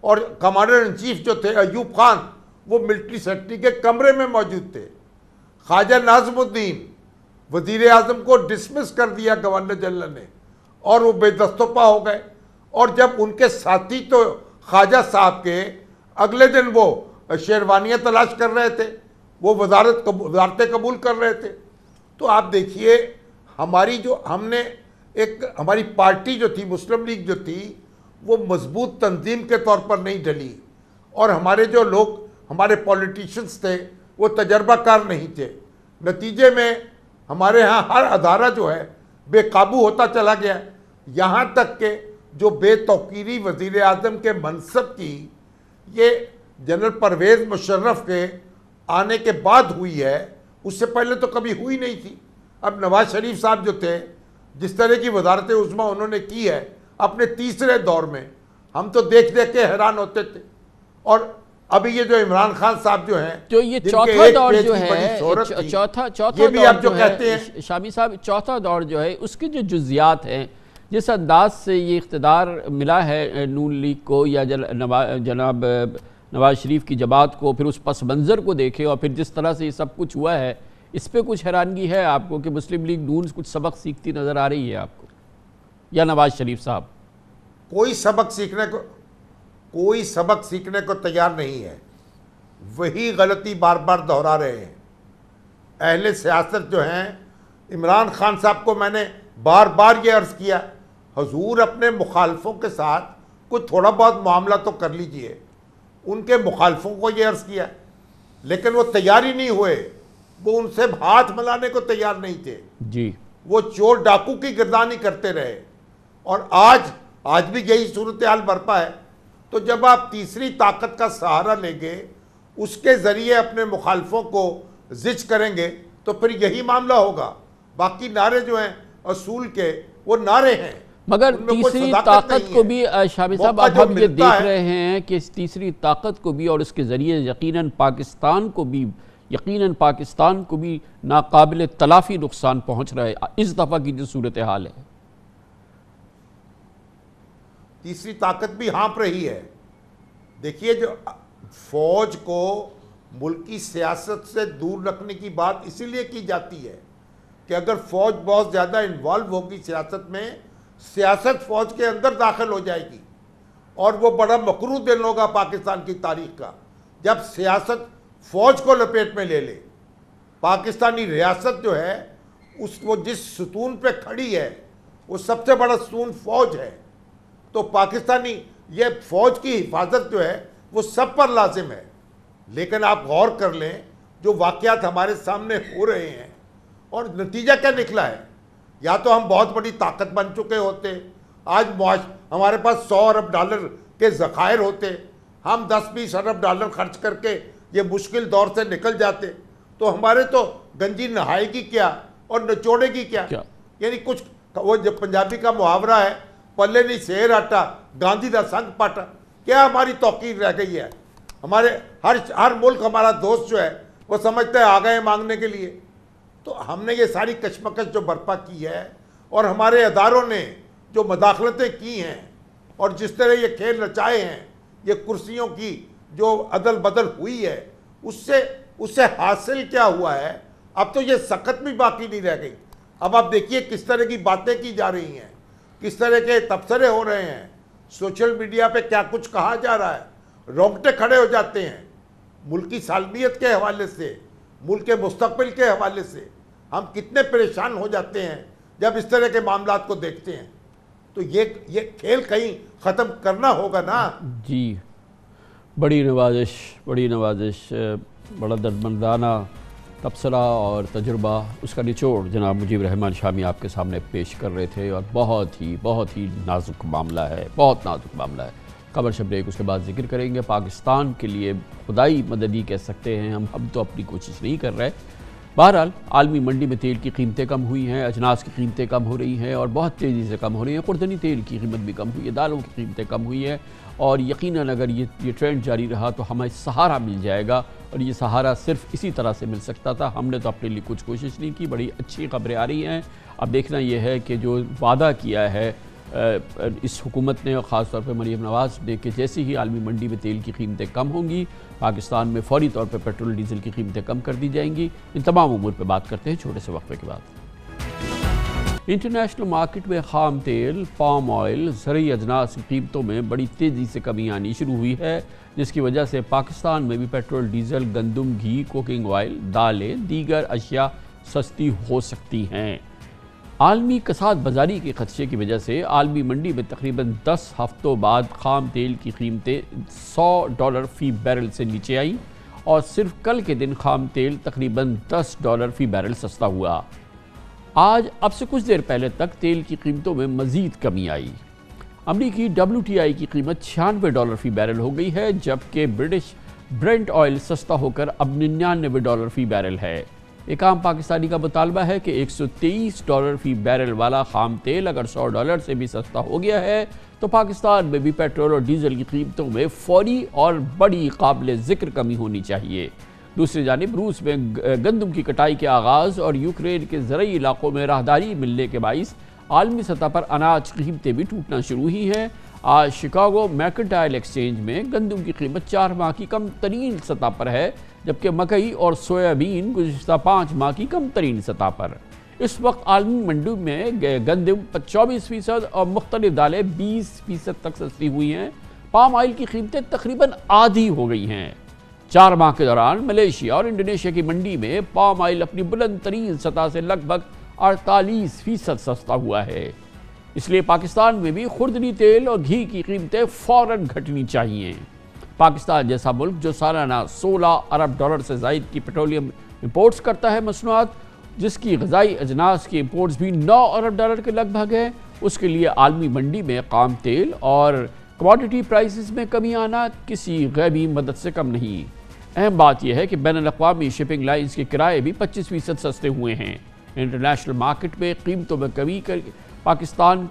اور کمانڈر ان چیف جو تھے ایوب خان, وہ ملٹری سیکرٹری کے کمرے میں موجود تھے. خواجہ ناظم الدین وزیر اعظم کو ڈسمس کر دیا گورنر جنرل نے, اور وہ بے دست و پا ہو گئے. اور جب ان کے ساتھی تو خواجہ صاحب کے اگلے دن وہ شیروانیاں تلاش کر رہے تھے, وہ وزارتیں قبول کر رہے تھے. تو آپ دیکھیے ہماری جو ہم نے ایک ہماری پارٹی جو تھی مسلم لیگ جو تھی وہ مضبوط تنظیم کے طور پر نہیں ڈلی, اور ہمارے جو لوگ ہمارے پولیٹیشنز تھے وہ تجربہ کار نہیں تھے. نتیجے میں ہمارے ہاں ہر ادارہ جو ہے بے قابو ہوتا چلا گیا, یہاں تک کہ جو بے توقیری وزیر اعظم کے منصب کی یہ جنرل پرویز مشرف کے آنے کے بعد ہوئی ہے, اس سے پہلے تو کبھی ہوئی نہیں تھی. اب نواز شریف صاحب جو تھے جس طرح کی وزارت عظمیٰ انہوں نے کی ہے اپنے تیسرے دور میں, ہم تو دیکھ دیکھ کے حیران ہوتے تھے. اور ابھی یہ جو عمران خان صاحب جو ہیں جو یہ چوتھا دور جو ہے, چوتھا دور جو ہے شامی صاحب, چوتھا دور جو ہے اس کے جو جزیات ہیں, جس انداز سے یہ اقتدار ملا ہے نون لیگ کو یا جناب نواز شریف کی جماعت کو, پھر اس پس منظر کو دیکھے اور پھر جس طرح سے یہ سب کچھ ہوا ہے, اس پہ کچھ حیرانگی ہے آپ کو کہ مسلم لیگ نون کچھ سبق سیکھتی نظر آ رہی ہے آپ کو یا نواز شریف صاحب؟ کوئی سبق سیکھنے کو تیار نہیں ہے. وہی غلطی بار بار دہرا رہے ہیں. اہل سیاست جو ہیں, عمران خان صاحب کو میں نے بار بار یہ عرض کیا, حضور اپنے مخالفوں کے ساتھ کوئی تھوڑا بہت معاملہ تو کر لیجئے. ان کے مخالفوں کو یہ عرض کیا لیکن وہ تیار ہی نہیں ہوئے, وہ ان سے ہاتھ ملانے کو تیار نہیں تھے. جی وہ چور ڈاکو کی گردانی کرتے رہے, اور آج بھی یہی صورتحال برپا ہے. تو جب آپ تیسری طاقت کا سہارا لیں گے, اس کے ذریعے اپنے مخالفوں کو زج کریں گے, تو پھر یہی معاملہ ہوگا. باقی نعرے جو ہیں اصول کے وہ نعرے ہیں, مگر تیسری طاقت کو بھی شامی صاحب اب ہم یہ دیکھ رہے ہیں کہ اس تیسری طاقت کو بھی اور اس کے ذریعے یقیناً پاکستان کو بھی ناقابل تلافی نقصان پہنچ رہا ہے اس دفعہ کی جو صورتحال ہے. تیسری طاقت بھی ہانپ رہی ہے. دیکھیے جو فوج کو ملکی سیاست سے دور رکھنے کی بات اسی لیے کی جاتی ہے کہ اگر فوج بہت زیادہ انوالو ہوگی سیاست میں, سیاست فوج کے اندر داخل ہو جائے گی, اور وہ بڑا مکروہ دن ہوگا پاکستان کی تاریخ کا جب سیاست فوج کو لپیٹ میں لے لے. پاکستانی ریاست جو ہے وہ جس ستون پہ کھڑی ہے وہ سب سے بڑا ستون فوج ہے. تو پاکستانی یہ فوج کی حفاظت جو ہے وہ سب پر لازم ہے. لیکن آپ غور کر لیں جو واقعات ہمارے سامنے ہو رہے ہیں اور نتیجہ کیا نکلا ہے. یا تو ہم بہت بڑی طاقت بن چکے ہوتے, آج ہمارے پاس $100 ارب کے ذخائر ہوتے, ہم 10-20 ارب ڈالر خرچ کر کے یہ مشکل دور سے نکل جاتے, تو ہمارے تو گنجی نہائے گی کیا اور نچوڑے گی کیا. یعنی کچھ وہ جو پنجابی کا محاورہ ہے, پلے نہیں سیر آٹا گاندھی دا سنگ پاٹا, کیا ہماری توقیر رہ گئی ہے. ہمارے ہر ملک ہمارا دوست جو ہے وہ سمجھتا ہے آ گئے مانگنے کے لیے. تو ہم نے یہ ساری کشمکش جو برپا کی ہے اور ہمارے اداروں نے جو مداخلتیں کی ہیں اور جس طرح یہ کھیل رچائے ہیں, یہ کرسیوں کی جو عدل بدل ہوئی ہے, اس سے حاصل کیا ہوا ہے. اب تو یہ سخت بھی باقی نہیں رہ گئی. اب آپ دیکھیے کس طرح کی باتیں کی جا رہی ہیں, کس طرح کے تبصرے ہو رہے ہیں, سوشل میڈیا پہ کیا کچھ کہا جا رہا ہے, رونگٹے کھڑے ہو جاتے ہیں. ملکی سالمیت کے حوالے سے, ملک کے مستقبل کے حوالے سے ہم کتنے پریشان ہو جاتے ہیں جب اس طرح کے معاملات کو دیکھتے ہیں. تو یہ کھیل کہیں ختم کرنا ہوگا نا. جی بڑی نوازش, بڑا دردمندانہ تبصرہ اور تجربہ, اس کا نچوڑ جناب مجیب الرحمان شامی آپ کے سامنے پیش کر رہے تھے, اور بہت ہی نازک معاملہ ہے, بہت نازک معاملہ ہے. خبر شبریک اس کے بعد ذکر کریں گے۔ پاکستان کے لیے خدائی مدد ہی کہہ سکتے ہیں ہم تو اپنی کوشش نہیں کر رہے۔ بہرحال عالمی منڈی میں تیل کی قیمتیں کم ہوئی ہیں، اجناس کی قیمتیں کم ہو رہی ہیں اور بہت تیزی سے کم ہو رہی ہیں۔ خوردنی تیل کی قیمت بھی کم ہوئی ہے، دالوں کی قیمتیں کم ہوئی ہیں اور یقیناً اگر یہ ٹرینڈ جاری رہا تو ہمیں سہارا مل جائے گا، اور یہ سہارا صرف اسی طرح سے مل سکتا تھا۔ ہم نے تو اپنے لیے کچھ کوشش نہیں کی۔ بڑی اچھی خبریں آ رہی ہیں۔ اب دیکھنا یہ ہے کہ جو وعدہ کیا ہے اس حکومت نے اور خاص طور پہ مریم نواز نے کہ جیسے ہی عالمی منڈی میں تیل کی قیمتیں کم ہوں گی پاکستان میں فوری طور پہ پیٹرول ڈیزل کی قیمتیں کم کر دی جائیں گی۔ ان تمام امور پہ بات کرتے ہیں چھوٹے سے وقفے کے بعد۔ انٹرنیشنل مارکیٹ میں خام تیل، پام آئل، زرعی اجناس کی قیمتوں میں بڑی تیزی سے کمی آنی شروع ہوئی ہے، جس کی وجہ سے پاکستان میں بھی پیٹرول ڈیزل، گندم، گھی، کوکنگ آئل، دالیں، دیگر اشیاء سستی ہو سکتی ہیں۔ عالمی کساد بازاری کے خدشے کی وجہ سے عالمی منڈی میں تقریباً 10 ہفتوں بعد خام تیل کی قیمتیں $100 فی بیرل سے نیچے آئیں اور صرف کل کے دن خام تیل تقریباً $10 فی بیرل سستا ہوا۔ آج اب سے کچھ دیر پہلے تک تیل کی قیمتوں میں مزید کمی آئی۔ امریکی WTI کی قیمت $96 فی بیرل ہو گئی ہے، جبکہ برٹش برنٹ آئل سستا ہو کر اب $99 فی بیرل ہے۔ ایک عام پاکستانی کا مطالبہ ہے کہ $123 فی بیرل والا خام تیل اگر $100 سے بھی سستا ہو گیا ہے تو پاکستان میں بھی پیٹرول اور ڈیزل کی قیمتوں میں فوری اور بڑی قابل ذکر کمی ہونی چاہیے۔ دوسری جانب روس میں گندم کی کٹائی کے آغاز اور یوکرین کے زرعی علاقوں میں راہداری ملنے کے باعث عالمی سطح پر اناج کی قیمتیں بھی ٹوٹنا شروع ہوئی ہیں۔ آج شکاگو مرکنٹائل ایکسچینج میں گندم کی قیمت 4 ماہ کی کم ترین سطح پر ہے، جبکہ مکئی اور سویابین گزشتہ 5 ماہ کی کم ترین سطح پر۔ اس وقت عالمی منڈی میں گندم 24% اور مختلف دالیں 20% تک سستی ہوئی ہیں۔ پام آئل کی قیمتیں تقریباً آدھی ہو گئی ہیں۔ 4 ماہ کے دوران ملیشیا اور انڈونیشیا کی منڈی میں پام آئل اپنی بلند ترین سطح سے لگ بھگ 48% سستا ہوا ہے۔ اس لیے پاکستان میں بھی خوردنی تیل اور گھی کی قیمتیں فوراً گھٹنی چاہیے۔ پاکستان جیسا ملک جو سالانہ $16 ارب سے زائد کی پیٹرولیم امپورٹس کرتا ہے مصنوعات، جس کی غذائی اجناس کی امپورٹس بھی $9 ارب کے لگ بھگ ہے، اس کے لیے عالمی منڈی میں خام تیل اور کموڈٹی پرائسز میں کمی آنا کسی غیبی مدد سے کم نہیں۔ اہم بات یہ ہے کہ بین الاقوامی شپنگ لائنز کے کرائے بھی 25% سستے ہوئے ہیں۔ انٹرنیشنل مارکیٹ میں قیمتوں میں کمی کر پاکستان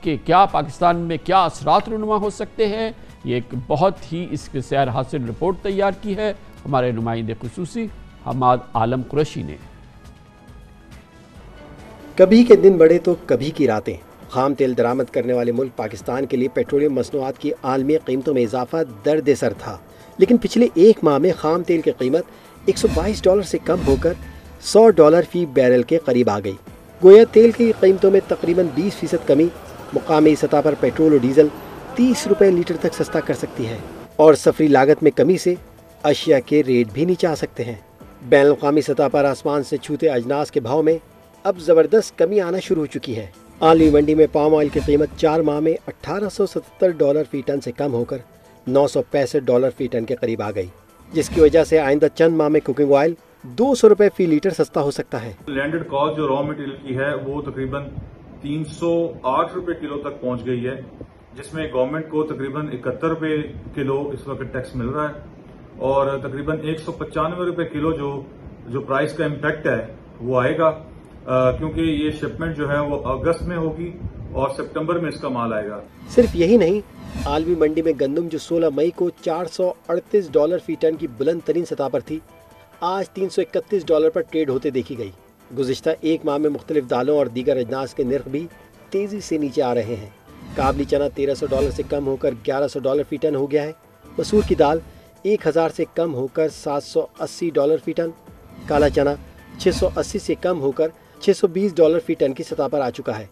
میں کیا اثرات رونما ہو سکتے ہیں، یہ ایک بہت ہی اس کے سیر حاصل رپورٹ تیار کی ہے ہمارے نمائندے خصوصی حماد عالم قریشی نے۔ کبھی کے دن بڑے تو کبھی کی راتیں۔ خام تیل درآمد کرنے والے ملک پاکستان کے لیے پیٹرولیم مصنوعات کی عالمی قیمتوں میں اضافہ درد سر تھا، لیکن پچھلے 1 ماہ میں خام تیل کی قیمت $122 سے کم ہو کر $100 فی بیرل کے قریب آ گئی۔ گویا تیل کی قیمتوں میں تقریباً 20% کمی مقامی سطح پر پیٹرول اور ڈیزل $30 لیٹر تک سستا کر سکتی ہے، اور سفری لاگت میں کمی سے اشیاء کے ریٹ بھی نیچے آ سکتے ہیں۔ بین الاقوامی سطح پر آسمان سے چھوتے اجناس کے بھاؤ میں اب زبردست کمی آنا شروع ہو چکی ہے۔ عالمی منڈی میں پام آئل کی قیمت 4 ماہ میں $1877 فی ٹن سے کم ہو کر $965 فی ٹن کے قریب آ گئی، جس کی وجہ سے آئندہ چند ماہ میں کوکنگ آئل $200 فی لیٹر سستا ہو سکتا ہے۔ لینڈڈ کاسٹ جو را مٹیریل کی ہے وہ تقریباً $308 کلو تک پہنچ گئی ہے، جس میں گورنمنٹ کو تقریباً $71 کلو اس وقت ٹیکس مل رہا ہے، اور تقریباً $195 کلو جو پرائس کا امپیکٹ ہے وہ آئے گا، کیونکہ یہ شپمنٹ جو ہے وہ اگست میں ہوگی اور سپتمبر میں اس کا مال آئے گا۔ صرف یہی نہیں، عالمی منڈی میں گندم جو 16 مئی کو $438 فی ٹن کی بلند ترین سطح پر تھی، آج $331 پر ٹریڈ ہوتے دیکھی گئی۔ گزشتہ 1 ماہ میں مختلف دالوں اور دیگر اجناس کے نرخ بھی تیزی سے نیچے آ رہے ہیں۔ کابلی چنا $1300 سے کم ہو کر $1100 فی ٹن ہو گیا ہے۔ مسور کی دال 1000 سے کم ہو کر $780 فی ٹن۔ کالا چنا 680 سے کم ہو کر $620 فی ٹن کی سطح پر آ چکا ہے۔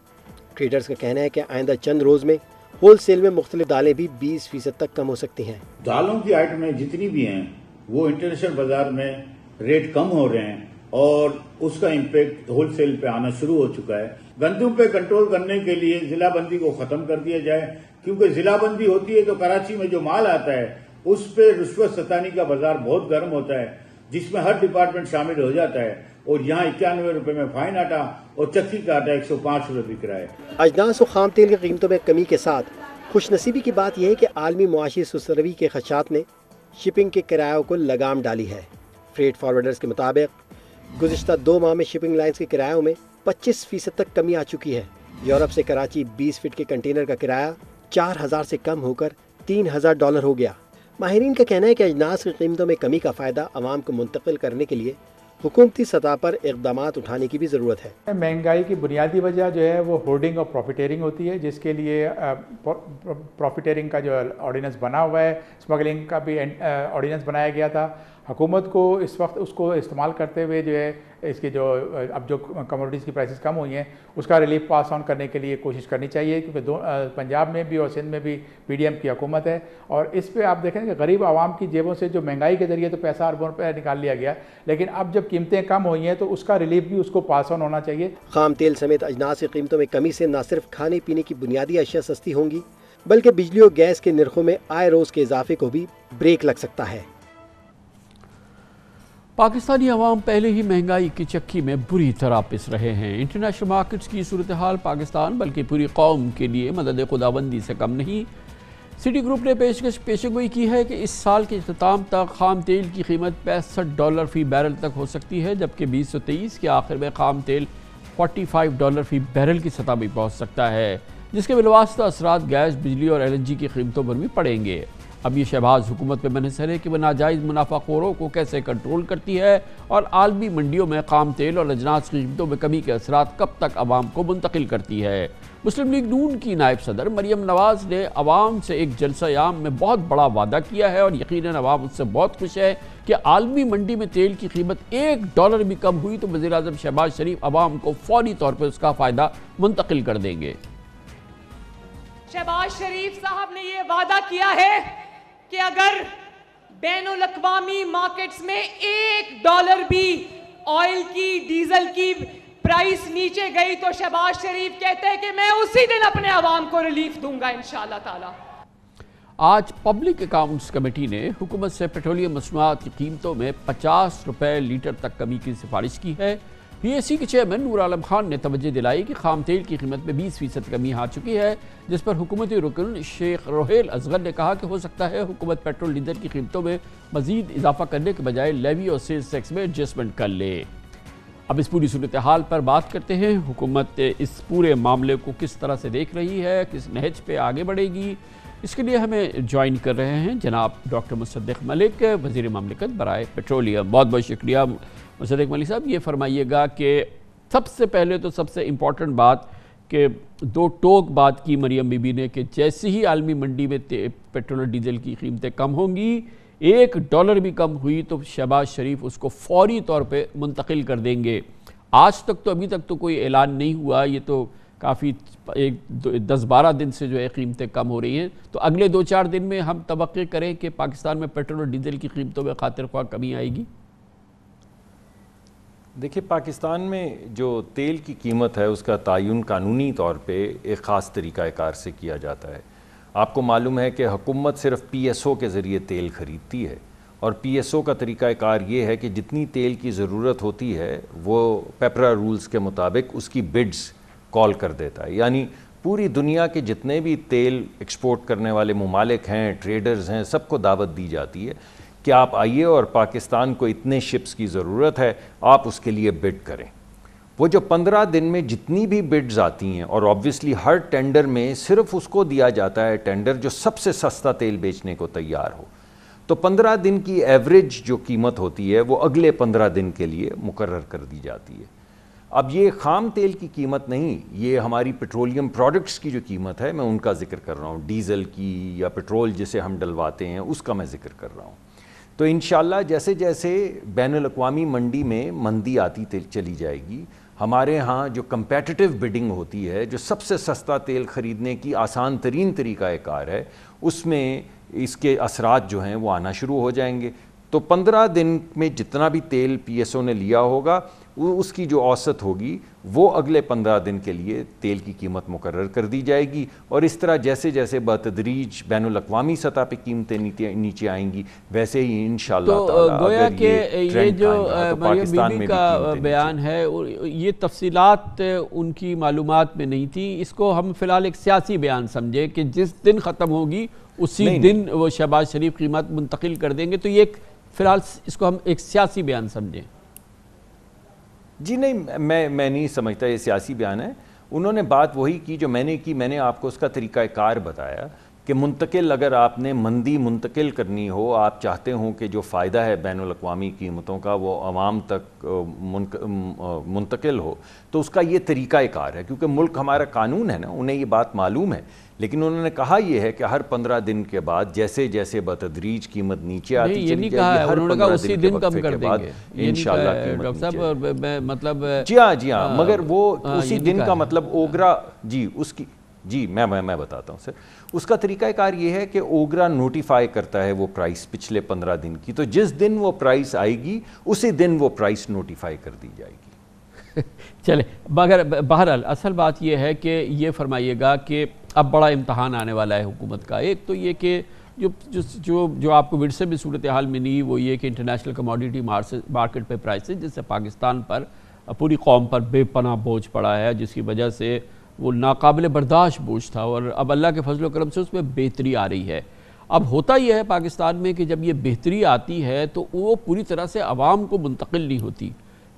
ٹریڈرز کا کہنا ہے کہ آئندہ چند روز میں ہول سیل میں مختلف دالیں بھی 20% تک کم ہو سکتی ہیں۔ دالوں کی آئٹمیں جتنی بھی ہیں وہ انٹرنیشنل بازار میں ریٹ کم ہو رہے ہیں اور اس کا امپیکٹ ہول سیل پہ آنا شروع ہو چکا ہے۔ گندم پہ کنٹرول کرنے کے لیے ضلع بندی کو ختم کر دیا جائے، کیونکہ ضلع بندی ہوتی ہے تو کراچی میں جو مال آتا ہے اس پہ رشوت ستانی کا بازار بہت گرم ہوتا ہے، جس میں ہر ڈپارٹمنٹ شامل ہو جاتا ہے، اور یہاں $91 میں فائن آٹا اور چکی کا آٹا $105 بک رہا ہے۔ اجناس و خام تیل کی قیمتوں میں کمی کے ساتھ خوش نصیبی کی بات یہ ہے کہ عالمی معاشی سستروی کے خدشات نے شپنگ کے کرایوں کو لگام ڈالی ہے۔ فریٹ فارورڈرز کے مطابق گزشتہ 2 ماہ میں شپنگ لائنز کے کرایوں میں 25% تک کمی آ چکی ہے۔ یورپ سے کراچی 20 فٹ کے کنٹینر کا کرایہ 4000 سے کم ہو کر $3000 ہو گیا۔ ماہرین کا کہنا ہے کہ اجناس کی قیمتوں میں کمی کا فائدہ عوام کو منتقل کرنے کے لیے حکومتی سطح پر اقدامات اٹھانے کی بھی ضرورت ہے۔ مہنگائی کی بنیادی وجہ جو ہے وہ ہورڈنگ اور پروفیٹیرنگ ہوتی ہے، جس کے لیے پروفیٹیرنگ کا جو آرڈیننس بنا ہوا ہے، اسمگلنگ کا بھی آرڈیننس بنایا گیا تھا۔ حکومت کو اس وقت اس کو استعمال کرتے ہوئے جو ہے اس کی جو اب جو کموڈیٹیز کی پرائسز کم ہوئی ہیں اس کا ریلیف پاس آن کرنے کے لیے کوشش کرنی چاہیے، کیونکہ پنجاب میں بھی اور سندھ میں بھی پی ڈی ایم کی حکومت ہے، اور اس پہ آپ دیکھیں کہ غریب عوام کی جیبوں سے جو مہنگائی کے ذریعے تو پیسہ اربوں روپے نکال لیا گیا، لیکن اب جب قیمتیں کم ہوئی ہیں تو اس کا ریلیف بھی اس کو پاس آن ہونا چاہیے۔ خام تیل سمیت اجناس کی قیمتوں میں کمی سے نہ صرف کھانے پینے کی بنیادی اشیاء سستی ہوں گی بلکہ بجلی اور گیس کے نرخوں میں آئے روز کے اضافے کو بھی بریک لگ سکتا ہے۔ پاکستانی عوام پہلے ہی مہنگائی کی چکی میں بری طرح پس رہے ہیں۔ انٹرنیشنل مارکیٹس کی صورتحال پاکستان بلکہ پوری قوم کے لیے مدد خداوندی سے کم نہیں۔ سٹی گروپ نے پیشگوئی کی ہے کہ اس سال کے اختتام تک خام تیل کی قیمت $65 فی بیرل تک ہو سکتی ہے، جبکہ 2023 کے آخر میں خام تیل $45 فی بیرل کی سطح بھی پہنچ سکتا ہے، جس کے بالواسطہ اثرات گیس، بجلی اور LNG کی قیمتوں پر بھی پڑیں گے۔ اب یہ شہباز حکومت پہ منحصر ہے کہ وہ ناجائز منافع خوروں کو کیسے کنٹرول کرتی ہے اور عالمی منڈیوں میں خام تیل اور اجناس کی قیمتوں میں کمی کے اثرات کب تک عوام کو منتقل کرتی ہے۔ مسلم لیگ نون کی نائب صدر مریم نواز نے عوام سے ایک جلسہ عام میں بہت بڑا وعدہ کیا ہے اور یقیناً عوام اس سے بہت خوش ہے کہ عالمی منڈی میں تیل کی قیمت $1 بھی کم ہوئی تو وزیراعظم شہباز شریف عوام کو فوری طور پر اس کا فائدہ منتقل کر دیں گے۔ شہباز شریف صاحب نے یہ وعدہ کیا ہے کہ اگر بین الاقوامی مارکیٹس میں $1 بھی آئل کی، ڈیزل کی پرائس نیچے گئی تو شہباز شریف کہتے ہیں کہ میں اسی دن اپنے عوام کو ریلیف دوں گا انشاءاللہ تعالی۔ آج پبلک اکاؤنٹس کمیٹی نے حکومت سے پیٹرولیم مصنوعات کی قیمتوں میں $50 لیٹر تک کمی کی سفارش کی ہے۔ پی ایس سی کے چیئرمین نور عالم خان نے توجہ دلائی کہ خام تیل کی قیمت میں 20% کمی آ چکی ہے، جس پر حکومتی رکن شیخ روہیل اصغر نے کہا کہ ہو سکتا ہے حکومت پیٹرول ڈیزل کی قیمتوں میں مزید اضافہ کرنے کے بجائے لیوی اور سیلز ٹیکس میں ایڈجسٹمنٹ کر لے۔ اب اس پوری صورتحال پر بات کرتے ہیں، حکومت اس پورے معاملے کو کس طرح سے دیکھ رہی ہے، کس نہج پہ آگے بڑھے گی۔ اس کے لیے ہمیں جوائن کر رہے ہیں جناب ڈاکٹر مصدق ملک، وزیر مملکت برائے پیٹرولیم۔ بہت بہت شکریہ مصدق ملک صاحب۔ یہ فرمائیے گا کہ سب سے پہلے تو سب سے امپورٹنٹ بات کہ دو ٹوک بات کی مریم بی بی نے کہ جیسے ہی عالمی منڈی میں پیٹرول اور ڈیزل کی قیمتیں کم ہوں گی، $1 بھی کم ہوئی تو شہباز شریف اس کو فوری طور پہ منتقل کر دیں گے۔ آج تک تو ابھی تک تو کوئی اعلان نہیں ہوا، یہ تو کافی 10-12 دن سے جو ہے قیمتیں کم ہو رہی ہیں، تو اگلے 2-4 دن میں ہم توقع کریں کہ پاکستان میں پیٹرول اور ڈیزل کی قیمتوں میں خاطر خواہ کمی آئے گی۔ دیکھیں، پاکستان میں جو تیل کی قیمت ہے اس کا تعین قانونی طور پہ ایک خاص طریقہ کار سے کیا جاتا ہے۔ آپ کو معلوم ہے کہ حکومت صرف PSO کے ذریعے تیل خریدتی ہے، اور PSO کا طریقہ کار یہ ہے کہ جتنی تیل کی ضرورت ہوتی ہے وہ پیپرا رولز کے مطابق اس کی بڈز کال کر دیتا ہے، یعنی پوری دنیا کے جتنے بھی تیل ایکسپورٹ کرنے والے ممالک ہیں، ٹریڈرز ہیں، سب کو دعوت دی جاتی ہے کہ آپ آئیے اور پاکستان کو اتنے شپس کی ضرورت ہے، آپ اس کے لیے بڈ کریں۔ وہ جو 15 دن میں جتنی بھی بڈز آتی ہیں، اور آبویسلی ہر ٹینڈر میں صرف اس کو دیا جاتا ہے ٹینڈر جو سب سے سستا تیل بیچنے کو تیار ہو، تو 15 دن کی ایوریج جو قیمت ہوتی ہے وہ اگلے 15 دن کے لیے مقرر کر دی جاتی ہے۔ اب یہ خام تیل کی قیمت نہیں، یہ ہماری پیٹرولیم پروڈکٹس کی جو قیمت ہے میں ان کا ذکر کر رہا ہوں، ڈیزل کی یا پیٹرول جسے ہم ڈلواتے ہیں اس کا میں ذکر کر رہا ہوں۔ تو انشاءاللہ جیسے جیسے بین الاقوامی منڈی میں مندی آتی چلی جائے گی، ہمارے ہاں جو کمپیٹیٹیو بڈنگ ہوتی ہے، جو سب سے سستا تیل خریدنے کی آسان ترین طریقہ کار ہے، اس میں اس کے اثرات جو ہیں وہ آنا شروع ہو جائیں گے۔ تو 15 دن میں جتنا بھی تیل PSO نے لیا ہوگا اس کی جو اوسط ہوگی وہ اگلے 15 دن کے لیے تیل کی قیمت مقرر کر دی جائے گی، اور اس طرح جیسے جیسے بتدریج بین الاقوامی سطح پہ قیمتیں نیچے آئیں گی ویسے ہی انشاءاللہ تعالی گویا کہ یہ جو مریم بی بی کا بیان ہے یہ تفصیلات ان کی معلومات میں نہیں تھی، اس کو ہم فی الحال ایک سیاسی بیان سمجھے کہ جس دن ختم ہوگی اسی دن وہ شہباز شریف قیمت منتقل کر دیں گے، تو یہ فی الحال اس کو ہم ایک سیاسی بیان سمجھیں؟ جی نہیں، میں نہیں سمجھتا یہ سیاسی بیان ہے. انہوں نے بات وہی کی جو میں نے کی، میں نے آپ کو اس کا طریقہ کار بتایا کہ منتقل اگر آپ نے مندی منتقل کرنی ہو، آپ چاہتے ہوں کہ جو فائدہ ہے بین الاقوامی قیمتوں کا وہ عوام تک منتقل ہو، تو اس کا یہ طریقہ کار ہے. کیونکہ ملک ہمارا قانون ہے نا، انہیں یہ بات معلوم ہے، لیکن انہوں نے کہا یہ ہے کہ ہر 15 دن کے بعد جیسے جیسے بتدریج قیمت نیچے آتی چلی جائے گی، ہر 15 دن کے وقفے کے بعد انشاءاللہ قیمت نیچے. مطلب جی ہاں مگر وہ اسی دن کا مطلب اوگرا جی میں بتاتا ہوں سر. اس کا طریقہ کار یہ ہے کہ اوگرا نوٹیفائی کرتا ہے وہ پرائس پچھلے 15 دن کی، تو جس دن وہ پرائس آئے گی اسی دن وہ پرائس نوٹیفائی کر دی جائے گی. چلے مگر بہرحال اصل بات یہ ہے کہ یہ فرمائیے گا کہ اب بڑا امتحان آنے والا ہے حکومت کا. ایک تو یہ کہ جو آپ کو ورثے میں صورتحال ملی وہ یہ کہ انٹرنیشنل کموڈیٹی مارکیٹ پہ پرائسز جس سے پاکستان پر پوری قوم پر بے پناہ بوجھ پڑا ہے، جس کی وجہ سے وہ ناقابل برداشت بوجھ تھا، اور اب اللہ کے فضل و کرم سے اس میں بہتری آ رہی ہے. اب ہوتا یہ ہے پاکستان میں کہ جب یہ بہتری آتی ہے تو وہ پوری طرح سے عوام کو منتقل نہیں ہوتی.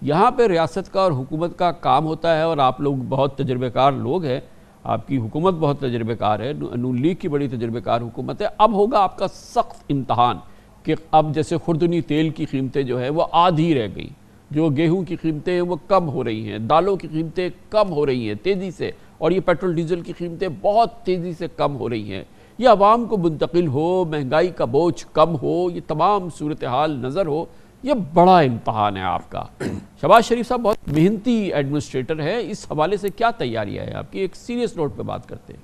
یہاں پہ ریاست کا اور حکومت کا کام ہوتا ہے، اور آپ لوگ بہت تجربہ کار لوگ ہیں، آپ کی حکومت بہت تجربہ کار ہے، نون لیگ کی بڑی تجربہ کار حکومت ہے. اب ہوگا آپ کا سخت امتحان کہ اب جیسے خوردنی تیل کی قیمتیں جو ہیں وہ آدھی رہ گئی، جو گیہوں کی قیمتیں ہیں وہ کم ہو رہی ہیں، دالوں کی قیمتیں کم ہو رہی ہیں تیزی سے، اور یہ پیٹرول ڈیزل کی قیمتیں بہت تیزی سے کم ہو رہی ہیں. یہ عوام کو منتقل ہو، مہنگائی کا بوجھ کم ہو، یہ تمام صورتحال نظر ہو، یہ بڑا امتحان ہے آپ کا. شہباز شریف صاحب بہت محنتی ایڈمنسٹریٹر ہے، اس حوالے سے کیا تیاریاں ہے آپ کی؟ ایک سیریس نوٹ پہ بات کرتے ہیں.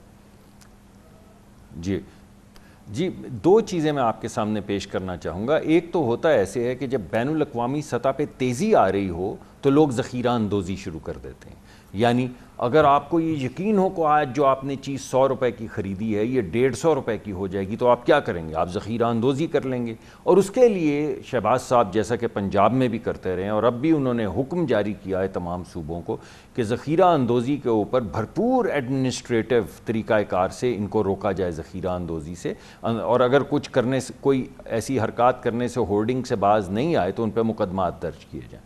جی دو چیزیں میں آپ کے سامنے پیش کرنا چاہوں گا. ایک تو ہوتا ایسے ہے کہ جب بین الاقوامی سطح پہ تیزی آ رہی ہو تو لوگ ذخیرہ اندوزی شروع کر دیتے ہیں. یعنی اگر آپ کو یہ یقین ہو کہ آج جو آپ نے چیز 100 روپے کی خریدی ہے یہ 150 روپے کی ہو جائے گی تو آپ کیا کریں گے؟ آپ ذخیرہ اندوزی کر لیں گے. اور اس کے لیے شہباز صاحب جیسا کہ پنجاب میں بھی کرتے رہے ہیں، اور اب بھی انہوں نے حکم جاری کیا ہے تمام صوبوں کو کہ ذخیرہ اندوزی کے اوپر بھرپور ایڈمنسٹریٹو طریقہ کار سے ان کو روکا جائے ذخیرہ اندوزی سے، اور اگر کچھ کرنے سے کوئی ایسی حرکات کرنے سے ہورڈنگ سے باز نہیں آئے تو ان پہ مقدمات درج کیے جائیں.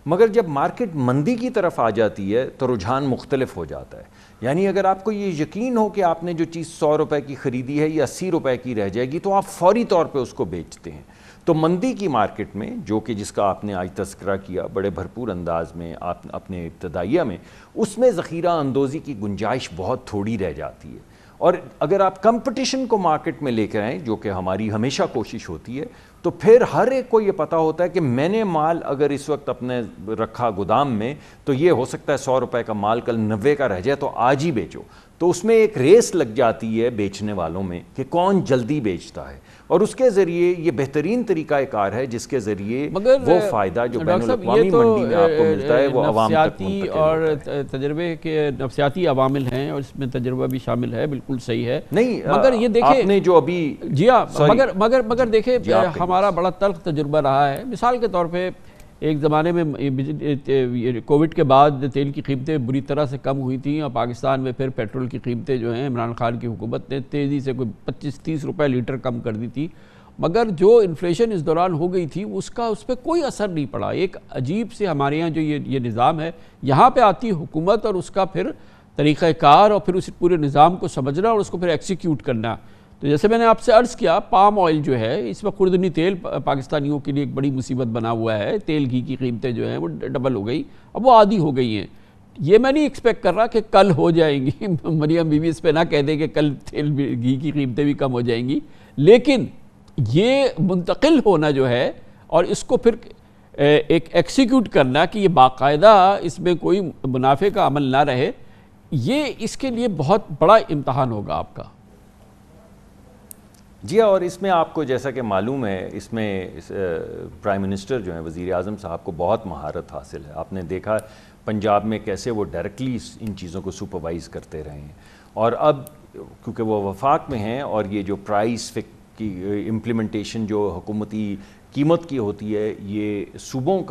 مگر جب مارکیٹ مندی کی طرف آ جاتی ہے تو رجحان مختلف ہو جاتا ہے. یعنی اگر آپ کو یہ یقین ہو کہ آپ نے جو چیز 100 روپے کی خریدی ہے یہ 80 روپے کی رہ جائے گی تو آپ فوری طور پہ اس کو بیچتے ہیں. تو مندی کی مارکیٹ میں جو کہ جس کا آپ نے آج تذکرہ کیا بڑے بھرپور انداز میں آپ اپنے ابتدائیہ میں، اس میں ذخیرہ اندوزی کی گنجائش بہت تھوڑی رہ جاتی ہے. اور اگر آپ کمپٹیشن کو مارکیٹ میں لے کر آئیں، جو کہ ہماری ہمیشہ کوشش ہوتی ہے، تو پھر ہر ایک کو یہ پتہ ہوتا ہے کہ میں نے مال اگر اس وقت اپنے رکھا گودام میں تو یہ ہو سکتا ہے 100 روپے کا مال کل 90 کا رہ جائے تو آج ہی بیچو. تو اس میں ایک ریس لگ جاتی ہے بیچنے والوں میں کہ کون جلدی بیچتا ہے، اور اس کے ذریعے یہ بہترین طریقہ کار ہے جس کے ذریعے وہ فائدہ جو بین الاقوامی منڈی میں آپ کو ملتا ہے وہ عوام تک منتقل اور تجربے کے نفسیاتی عوامل ہیں، اور اس میں تجربہ بھی شامل ہے. بالکل صحیح ہے. نہیں مگر یہ دیکھیں آپ نے جو ابھی جی ہاں مگر دیکھیں ہمارا بڑا تلخ تجربہ رہا ہے. مثال کے طور پہ ایک زمانے میں کووڈ کے بعد تیل کی قیمتیں بری طرح سے کم ہوئی تھیں، اور پاکستان میں پھر پیٹرول کی قیمتیں جو ہیں عمران خان کی حکومت نے تیزی سے کوئی 25-30 روپے لیٹر کم کر دی تھی. مگر جو انفلیشن اس دوران ہو گئی تھی اس پہ کوئی اثر نہیں پڑا. ایک عجیب سے ہمارے یہاں جو یہ نظام ہے، یہاں پہ آتی حکومت اور اس کا پھر طریقہ کار اور پھر اس پورے نظام کو سمجھنا اور اس کو پھر ایکسیکیوٹ کرنا. تو جیسے میں نے آپ سے عرض کیا، پام آئل جو ہے اس وقت خوردنی تیل پاکستانیوں کے لیے ایک بڑی مصیبت بنا ہوا ہے. تیل گھی کی قیمتیں جو ہیں وہ ڈبل ہو گئی، اب وہ آدھی ہو گئی ہیں. یہ میں نہیں ایکسپیکٹ کر رہا کہ کل ہو جائیں گی. مریم بی بی اس پہ نہ کہہ دے کہ کل تیل گھی کی قیمتیں بھی کم ہو جائیں گی، لیکن یہ منتقل ہونا جو ہے اور اس کو پھر ایک ایکسیکیوٹ کرنا کہ یہ باقاعدہ اس میں کوئی منافع کا عمل نہ رہے، یہ اس کے لیے بہت بڑا امتحان ہوگا آپ کا. جی اور اس میں آپ کو جیسا کہ معلوم ہے اس میں پرائم منسٹر جو ہیں وزیر اعظم صاحب کو بہت مہارت حاصل ہے. آپ نے دیکھا پنجاب میں کیسے وہ ڈائریکٹلی ان چیزوں کو سپروائز کرتے رہے ہیں, اور اب کیونکہ وہ وفاق میں ہیں اور یہ جو پرائس کی امپلیمنٹیشن جو حکومتی قیمت کی ہوتی ہے یہ صوبوں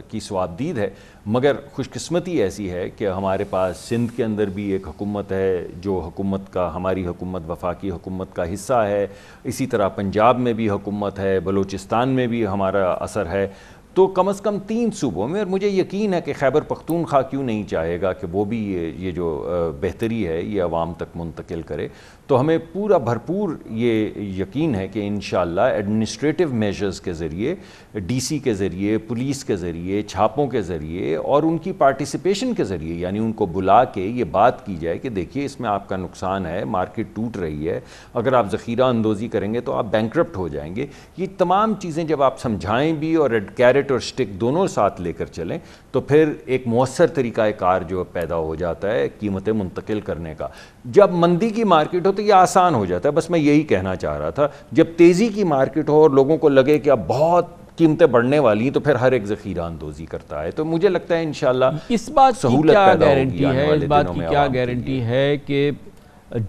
کی ثوابدید ہے, مگر خوش قسمتی ایسی ہے کہ ہمارے پاس سندھ کے اندر بھی ایک حکومت ہے جو حکومت کا ہماری حکومت وفاقی حکومت کا حصہ ہے, اسی طرح پنجاب میں بھی حکومت ہے, بلوچستان میں بھی ہمارا اثر ہے, تو کم از کم 3 صوبوں میں, اور مجھے یقین ہے کہ خیبر پختونخوا کیوں نہیں چاہے گا کہ وہ بھی یہ جو بہتری ہے یہ عوام تک منتقل کرے. تو ہمیں پورا بھرپور یہ یقین ہے کہ انشاءاللہ ایڈمنسٹریٹو میجرز کے ذریعے, ڈی سی کے ذریعے, پولیس کے ذریعے, چھاپوں کے ذریعے اور ان کی پارٹیسپیشن کے ذریعے, یعنی ان کو بلا کے یہ بات کی جائے کہ دیکھیے اس میں آپ کا نقصان ہے, مارکیٹ ٹوٹ رہی ہے, اگر آپ ذخیرہ اندوزی کریں گے تو آپ بینکرپٹ ہو جائیں گے. یہ تمام چیزیں جب آپ سمجھائیں بھی اور کیرٹ اور سٹک دونوں ساتھ لے کر چلیں تو پھر ایک مؤثر طریقہ کار جو پیدا ہو جاتا ہے قیمتیں منتقل کرنے کا. جب مندی کی مارکیٹ ہو تو یہ آسان ہو جاتا ہے, بس میں یہی کہنا چاہ رہا تھا. جب تیزی کی مارکیٹ ہو اور لوگوں کو لگے کہ اب بہت قیمتیں بڑھنے والی ہیں تو پھر ہر ایک ذخیرہ اندوزی کرتا ہے. تو مجھے لگتا ہے انشاءاللہ اس بات کی کیا گارنٹی ہے, اس بات کی کیا گارنٹی ہے کہ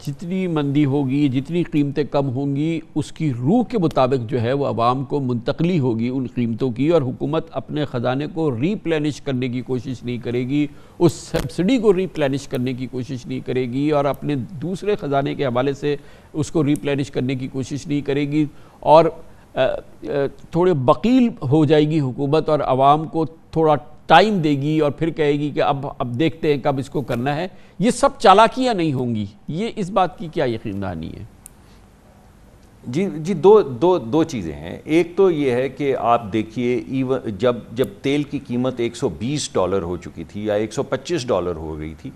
جتنی مندی ہوگی, جتنی قیمتیں کم ہوں گی, اس کی روح کے مطابق جو ہے وہ عوام کو منتقلی ہوگی ان قیمتوں کی, اور حکومت اپنے خزانے کو ری پلینش کرنے کی کوشش نہیں کرے گی, اس سبسڈی کو ری پلینش کرنے کی کوشش نہیں کرے گی, اور اپنے دوسرے خزانے کے حوالے سے اس کو ری پلینش کرنے کی کوشش نہیں کرے گی, اور تھوڑے بخیل ہو جائے گی حکومت اور عوام کو تھوڑا ٹائم دے گی اور پھر کہے گی کہ اب دیکھتے ہیں کب اس کو کرنا ہے. یہ سب چالاکیاں نہیں ہوں گی, یہ اس بات کی کیا یقین دہانی ہے؟ جی دو چیزیں ہیں. ایک تو یہ ہے کہ آپ دیکھیے جب تیل کی قیمت $120 ہو چکی تھی یا $125 ہو گئی تھی,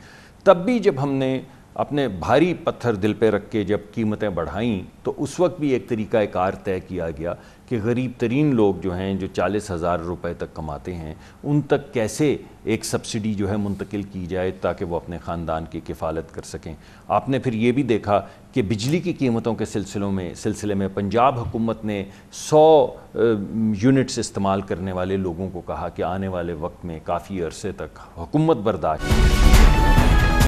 تب بھی جب ہم نے اپنے بھاری پتھر دل پہ رکھ کے جب قیمتیں بڑھائیں تو اس وقت بھی ایک طریقہ کار طے کیا گیا کہ غریب ترین لوگ جو ہیں جو 40,000 روپے تک کماتے ہیں ان تک کیسے ایک سبسڈی جو ہے منتقل کی جائے تاکہ وہ اپنے خاندان کی کفالت کر سکیں. آپ نے پھر یہ بھی دیکھا کہ بجلی کی قیمتوں کے سلسلے میں پنجاب حکومت نے 100 یونٹس استعمال کرنے والے لوگوں کو کہا کہ آنے والے وقت میں کافی عرصے تک حکومت برداشت